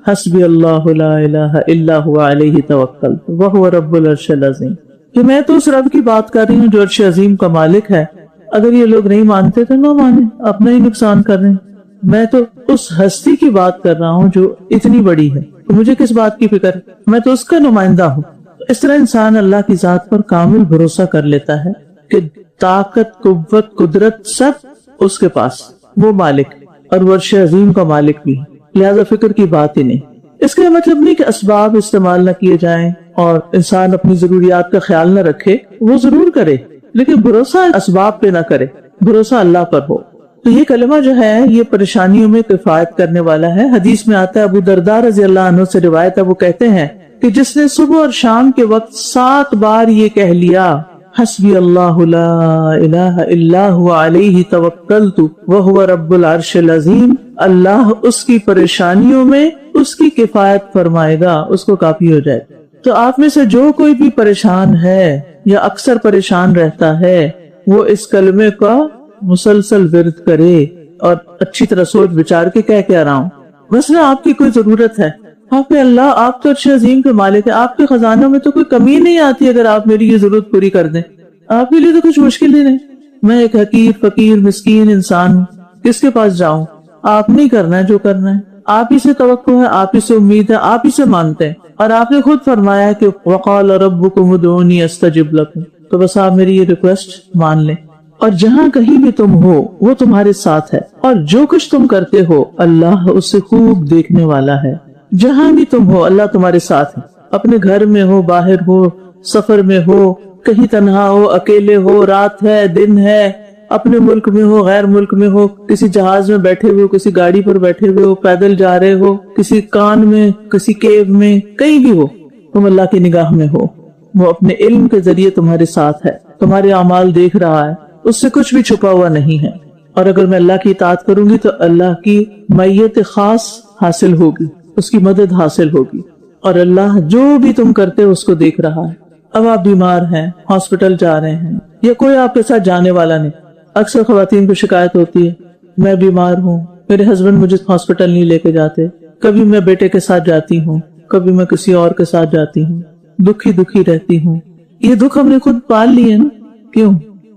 حسبی اللہ لا الہ الا هو علیہ توکلت وہو رب العرش العظیم، کہ میں تو اس رب کی بات کر رہی ہوں جو عرش عظیم کا مالک ہے۔ اگر یہ لوگ نہیں مانتے تو نہ مانیں، اپنا ہی نقصان کر رہے ہیں، میں تو اس ہستی کی بات کر رہا ہوں جو اتنی بڑی ہے، تو مجھے کس بات کی فکر ہے، میں تو اس کا نمائندہ ہوں۔ اس طرح انسان اللہ کی ذات پر کامل بھروسہ کر لیتا ہے کہ طاقت، قوت، قدرت سب اس کے پاس، وہ مالک اور عرش عظیم کا مالک بھی، لہذا فکر کی بات ہی نہیں۔ اس کا مطلب نہیں کہ اسباب استعمال نہ کیے جائیں اور انسان اپنی ضروریات کا خیال نہ رکھے، وہ ضرور کرے، لیکن بھروسہ اسباب پہ نہ کرے، بھروسہ اللہ پر ہو۔ تو یہ کلمہ جو ہے یہ پریشانیوں میں کفایت کرنے والا ہے۔ حدیث میں آتا ہے، ابو درداء رضی اللہ عنہ سے روایت ہے، وہ کہتے ہیں کہ جس نے صبح اور شام کے وقت 7 بار یہ کہہ لیا، حسبی اللہ لا الہ الا هو علیہ توکلت وہو رب العرش العظیم، اللہ اس کی پریشانیوں میں اس کی کفایت فرمائے گا، اس کو کافی ہو جائے۔ تو آپ میں سے جو کوئی بھی پریشان ہے یا اکثر پریشان رہتا ہے، وہ اس کلمے کا مسلسل ورد کرے اور اچھی طرح سوچ بچار کے کہہ کے آرہا ہوں۔ مثلا آپ کی کوئی ضرورت ہے، آپ پہ اللہ، آپ تو عرش عظیم کے مالک ہے، آپ کے خزانوں میں تو کوئی کمی نہیں آتی اگر آپ میری یہ ضرورت پوری کر دیں، آپ کے لیے تو کچھ مشکل ہی نہیں۔ میں ایک حقیر، فقیر، مسکین انسان ہوں، کس کے پاس جاؤں؟ آپ نہیں کرنا ہے جو کرنا ہے، آپ ہی سے توقع ہے، آپ ہی سے امید ہے، آپ ہی سے مانتے ہیں، اور آپ نے خود فرمایا کہ وقال ربکم ادعونی استجب لکم، تو بس آپ میری یہ ریکویسٹ مان لیں۔ اور جہاں کہیں بھی تم ہو وہ تمہارے ساتھ ہے، اور جو کچھ تم کرتے ہو اللہ اس سے خوب دیکھنے والا ہے۔ جہاں بھی تم ہو اللہ تمہارے ساتھ ہے، اپنے گھر میں ہو، باہر ہو، سفر میں ہو، کہیں تنہا ہو، اکیلے ہو، رات ہے، دن ہے، اپنے ملک میں ہو، غیر ملک میں ہو، کسی جہاز میں بیٹھے ہوئے ہو، کسی گاڑی پر بیٹھے ہوئے ہو، پیدل جا رہے ہو، کسی کان میں، کسی کیو میں، کہیں بھی ہو، تم اللہ کی نگاہ میں ہو، وہ اپنے علم کے ذریعے تمہارے ساتھ ہے، تمہارے اعمال دیکھ رہا ہے، اس سے کچھ بھی چھپا ہوا نہیں ہے۔ اور اگر میں اللہ کی اطاعت کروں گی تو اللہ کی معیت خاص حاصل ہوگی، اس کی مدد حاصل ہوگی، اور اللہ جو بھی تم کرتے ہو اس کو دیکھ رہا ہے۔ اب آپ بیمار ہیں، ہاسپٹل جا رہے ہیں، یا کوئی آپ کے ساتھ جانے والا نہیں، اکثر خواتین کو شکایت ہوتی ہے، میں بیمار ہوں، میرے ہسبینڈ مجھے ہاسپٹل نہیں لے کے جاتے، کبھی میں بیٹے کے ساتھ جاتی ہوں، کبھی میں کسی اور کے ساتھ جاتی ہوں، دکھی رہتی ہوں۔ یہ دکھ ہم نے خود پال لی ہے نا، کیوں؟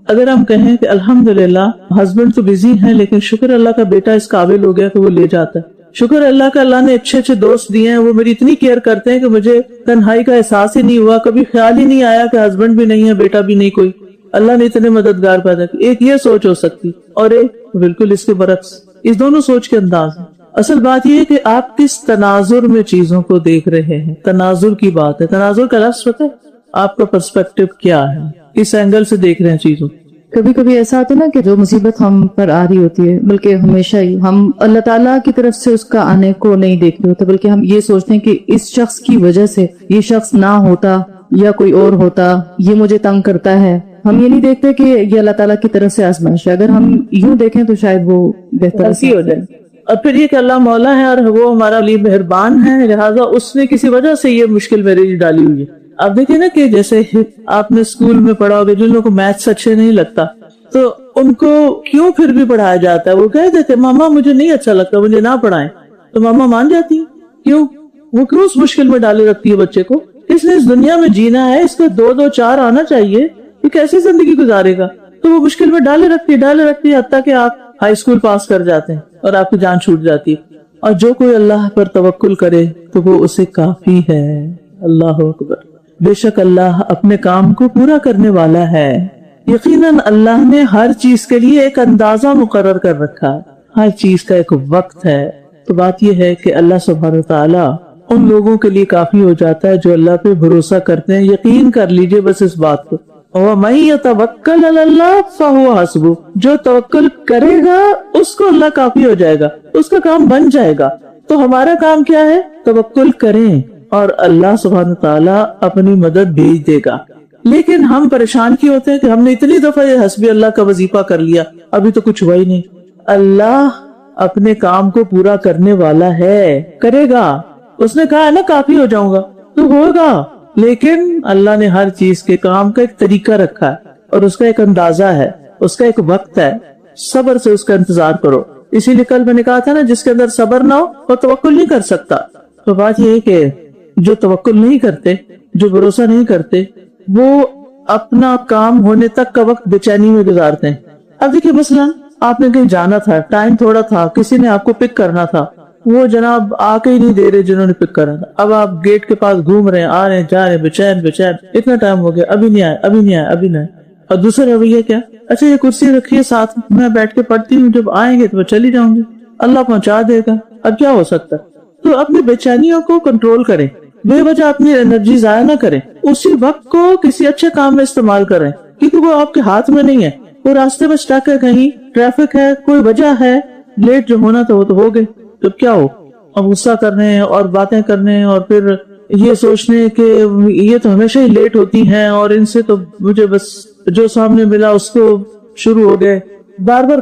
اگر ہم کہیں کہ الحمدللہ ہسبینڈ تو بزی ہیں لیکن شکر اللہ کا بیٹا اس قابل ہو گیا کہ وہ لے جاتا ہے، شکر اللہ کا، اللہ نے اچھے اچھے دوست دیے ہیں، وہ میری اتنی کیئر کرتے ہیں کہ مجھے تنہائی کا احساس ہی نہیں ہوا، کبھی خیال ہی نہیں آیا کہ ہسبینڈ بھی نہیں ہے، بیٹا بھی نہیں کوئی، اللہ نے اتنے مددگار پیدا کی۔ ایک یہ سوچ ہو سکتی، اور ایک بالکل اس کے برعکس، اس دونوں سوچ کے انداز ہیں۔ اصل بات یہ ہے کہ آپ کس تناظر میں چیزوں کو دیکھ رہے ہیں، تناظر کی بات ہے۔ تناظر کا لفظ پتہ ہے آپ کا پرسپیکٹو کیا ہے، کس اینگل سے دیکھ رہے ہیں چیزوں۔ کبھی کبھی ایسا ہوتا ہے نا کہ جو مصیبت ہم پر آ رہی ہوتی ہے، بلکہ ہمیشہ ہی ہم اللہ تعالیٰ کی طرف سے اس کا آنے کو نہیں دیکھ رہے ہوتے، بلکہ ہم یہ سوچتے ہیں کہ اس شخص کی وجہ سے یہ شخص نہ ہوتا یا کوئی اور ہوتا، یہ مجھے تنگ کرتا ہے۔ ہم یہ نہیں دیکھتے کہ یہ اللہ تعالیٰ کی طرف سے آزمائش ہے۔ اگر ہم یوں دیکھیں تو شاید وہ بہتر ہو جائے۔ اور پھر یہ کہ اللہ مولا ہے اور وہ ہمارا لیے مہربان ہے، لہٰذا اس نے کسی وجہ سے یہ مشکل میرے لیے ڈالی ہوئی ہے۔ آپ دیکھیں نا کہ جیسے آپ نے اسکول میں پڑھا ہوگا، جن لوگوں کو میتھس اچھے نہیں لگتا تو ان کو کیوں پھر بھی پڑھایا جاتا ہے؟ وہ کہہ دیتے ماما مجھے نہیں اچھا لگتا، مجھے نہ پڑھائیں، تو ماما مان جاتی ہیں۔ کیوں؟ وہ کیوں اس مشکل میں ڈالے رکھتی ہے بچے کو؟ اس نے اس دنیا میں جینا ہے، اس کو 2 4 آنا چاہیے، یہ کیسی زندگی گزارے گا؟ تو وہ مشکل میں ڈالے رکھتی ہے حتیٰ کہ آپ ہائی اسکول پاس کر جاتے ہیں اور آپ کی جان چھوٹ جاتی ہے۔ اور جو کوئی اللہ پر توکل کرے تو وہ اسے کافی ہے۔ اللہ اکبر، بے شک اللہ اپنے کام کو پورا کرنے والا ہے۔ یقیناً اللہ نے ہر چیز کے لیے ایک اندازہ مقرر کر رکھا ہے، ہر چیز کا ایک وقت ہے۔ تو بات یہ ہے کہ اللہ سبحانہ وتعالیٰ ان لوگوں کے لیے کافی ہو جاتا ہے جو اللہ پہ بھروسہ کرتے ہیں۔ یقین کر لیجئے بس اس بات کو، وَمَن يَتَوَكَّلْ عَلَى اللَّهِ فَهُوَ حَسْبُهُ، جو توکل کرے گا اس کو اللہ کافی ہو جائے گا، اس کا کام بن جائے گا۔ تو ہمارا کام کیا ہے؟ توکل کریں اور اللہ سبحانہ تعالیٰ اپنی مدد بھیج دے گا۔ لیکن ہم پریشان کیوں ہوتے ہیں کہ ہم نے اتنی دفعہ یہ حسبی اللہ کا وظیفہ کر لیا، ابھی تو کچھ ہوا ہی نہیں۔ اللہ اپنے کام کو پورا کرنے والا ہے، کرے گا۔ اس نے کہا ہے نا کافی ہو جاؤں گا، تو ہوگا۔ لیکن اللہ نے ہر چیز کے کام کا ایک طریقہ رکھا ہے اور اس کا ایک اندازہ ہے، اس کا ایک وقت ہے۔ صبر سے اس کا انتظار کرو۔ اسی لیے کل میں نے کہا تھا نا، جس کے اندر صبر نہ ہو وہ توکل نہیں کر سکتا۔ تو بات یہ ہے کہ جو توکل نہیں کرتے، جو بھروسہ نہیں کرتے، وہ اپنا کام ہونے تک کا وقت بے چینی میں گزارتے ہیں۔ اب دیکھیے مثلا آپ نے کہیں جانا تھا، ٹائم تھوڑا تھا، کسی نے آپ کو پک کرنا تھا، وہ جناب آ کے ہی نہیں دے رہے جنہوں نے پک کرنا تھا۔ اب آپ گیٹ کے پاس گھوم رہے ہیں، آ رہے ہیں، جا رہے ہیں، بے چین اتنا ٹائم ہو گیا، ابھی نہیں آئے۔ اور دوسرا رویہ کیا؟ اچھا یہ کرسی رکھیے ساتھ، میں بیٹھ کے پڑھتی ہوں، جب آئیں گے تو میں چلی جاؤں گی، اللہ پہنچا دے گا۔ اب کیا ہو سکتا؟ تو اپنی بے چینیوں کو کنٹرول کریں، بے وجہ اپنی انرجی ضائع نہ کریں، اسی وقت کو کسی اچھے کام میں استعمال کریں، کیونکہ وہ آپ کے ہاتھ میں نہیں ہے۔ وہ راستے میں اسٹک ہے، کہیں ٹریفک ہے، کوئی وجہ ہے، لیٹ جو ہونا تھا وہ تو ہو گئے، تو کیا ہو؟ اب غصہ کرنے اور باتیں کرنے اور پھر یہ سوچنے کہ یہ تو ہمیشہ ہی لیٹ ہوتی ہیں اور ان سے تو مجھے بس جو سامنے ملا اس کو شروع ہو گئے، بار بار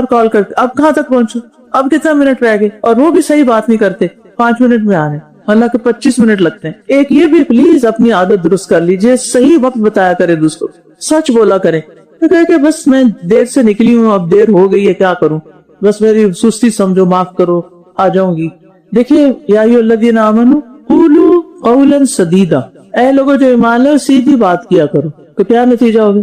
کال کرتے، اب کہاں تک پہنچو، اب کتنا منٹ رہ گئے، اور وہ بھی صحیح بات نہیں کرتے، 5 منٹ میں آنے، حالانکہ 25 منٹ لگتے ہیں۔ ایک یہ بھی پلیز اپنی عادت درست کر لیجئے، صحیح وقت بتایا کرے دوسروں، سچ بولا کرے، کہ بس میں دیر سے نکلی ہوں، اب دیر ہو گئی ہے، کیا کروں، بس میری سستی سمجھو، معاف کرو، آ جاؤں گی۔ دیکھیے یا ایھا الذین آمنوا قولوا قولا سدیدا، اے لوگوں جو ایمان لے سیدھی بات کیا کرو، تو کیا نتیجہ ہوگا؟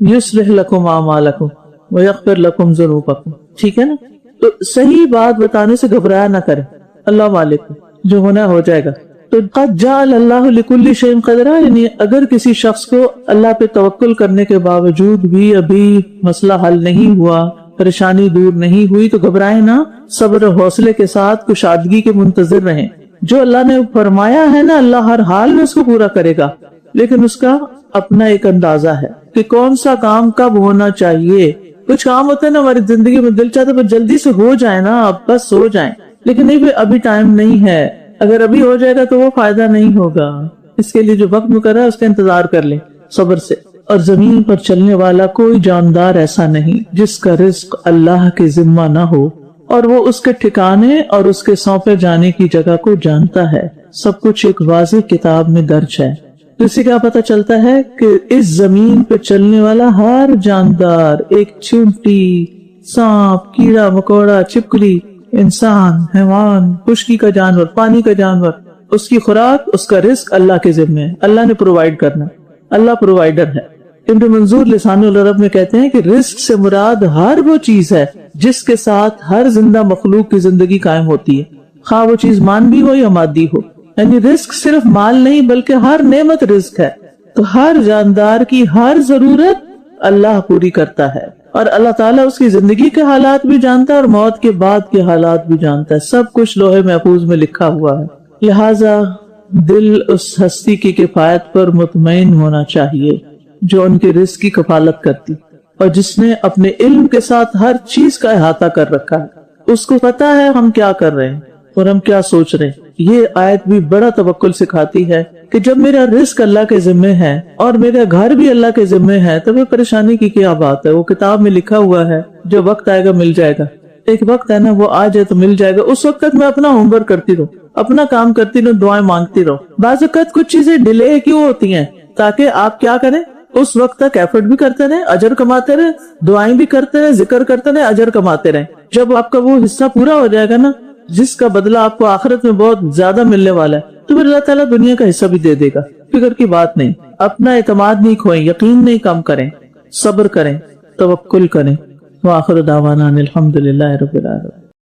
یصلح لکم اعمالکم ویغفر لکم ذنوبکم، ٹھیک ہے نا؟ تو صحیح بات بتانے سے گھبرایا نہ کریں، اللہ مالک جو ہونا ہو جائے گا۔ تو قد جعل اللہ لکل شیء قدرا، یعنی اگر کسی شخص کو اللہ پہ توکل کرنے کے باوجود بھی ابھی مسئلہ حل نہیں ہوا، پریشانی دور نہیں ہوئی، تو گھبرائیں نہ، صبر و حوصلے کے ساتھ کشادگی کے منتظر رہیں۔ جو اللہ نے فرمایا ہے نا، اللہ ہر حال میں اس کو پورا کرے گا، لیکن اس کا اپنا ایک اندازہ ہے کہ کون سا کام کب ہونا چاہیے۔ کچھ کام ہوتے ہیں نا ہماری زندگی میں، دل چاہتا ہے جلدی سے ہو جائے نا، اب بس ہو جائیں، لیکن نہیں، ابھی ٹائم نہیں ہے، اگر ابھی ہو جائے گا تو وہ فائدہ نہیں ہوگا۔ اس کے لیے جو وقت مقرر ہے اس کا انتظار کر لیں صبر سے۔ اور زمین پر چلنے والا کوئی جاندار ایسا نہیں جس کا رزق اللہ کے ذمہ نہ ہو، اور وہ اس کے ٹھکانے اور اس کے سونپے جانے کی جگہ کو جانتا ہے۔ سب کچھ ایک واضح کتاب میں درج ہے۔ تو اس سے کیا پتہ چلتا ہے کہ اس زمین پہ چلنے والا ہر جاندار، ایک چیونٹی، سانپ، کیڑا مکوڑا، چھپکلی، انسان، حیوان، خشکی کا جانور، پانی کا جانور، اس کی خوراک، اس کا رزق اللہ کے ذمہ ہے، اللہ نے پرووائڈ کرنا، اللہ پرووائڈر ہے۔ ابن منظور لسان العرب میں کہتے ہیں کہ رزق سے مراد ہر وہ چیز ہے جس کے ساتھ ہر زندہ مخلوق کی زندگی قائم ہوتی ہے، خواہ وہ چیز مانوی ہو یا مادی ہو. یعنی رزق صرف مال نہیں بلکہ ہر نعمت رزق ہے. تو ہر جاندار کی ہر ضرورت اللہ پوری کرتا ہے، اور اللہ تعالیٰ اس کی زندگی کے حالات بھی جانتا ہے اور موت کے بعد کے حالات بھی جانتا ہے. سب کچھ لوح محفوظ میں لکھا ہوا ہے. لہٰذا دل اس ہستی کی کفایت پر مطمئن ہونا چاہیے جو ان کے رزق کی کفالت کرتی اور جس نے اپنے علم کے ساتھ ہر چیز کا احاطہ کر رکھا ہے. اس کو پتا ہے ہم کیا کر رہے ہیں اور ہم کیا سوچ رہے ہیں. یہ آیت بھی بڑا توکل سکھاتی ہے کہ جب میرا رزق اللہ کے ذمے ہے اور میرا گھر بھی اللہ کے ذمے ہے تو پھر پریشانی کی کیا بات ہے. وہ کتاب میں لکھا ہوا ہے جو وقت آئے گا مل جائے گا. ایک وقت ہے نا وہ آ جائے تو مل جائے گا. اس وقت تک میں اپنا ہوم ورک کرتی رہوں، اپنا کام کرتی رہوں، دعائیں مانگتی رہوں. بعض اوقات کچھ چیزیں ڈیلے کیوں ہوتی ہیں؟ تاکہ آپ کیا کریں، اس وقت تک ایفرٹ بھی کرتے رہیں، اجر کماتے رہیں، دعائیں بھی کرتے رہیں، ذکر کرتے رہیں، اجر کماتے رہیں. جب آپ کا وہ حصہ پورا ہو جائے گا نا جس کا بدلہ آپ کو آخرت میں بہت زیادہ ملنے والا ہے تو پھر اللہ تعالیٰ دنیا کا حصہ بھی دے دے گا. فکر کی بات نہیں. اپنا اعتماد نہیں کھوئیں، یقین نہیں کم کریں، صبر کریں، توکل کریں. وآخر دعوانا الحمدللہ رب العالمین.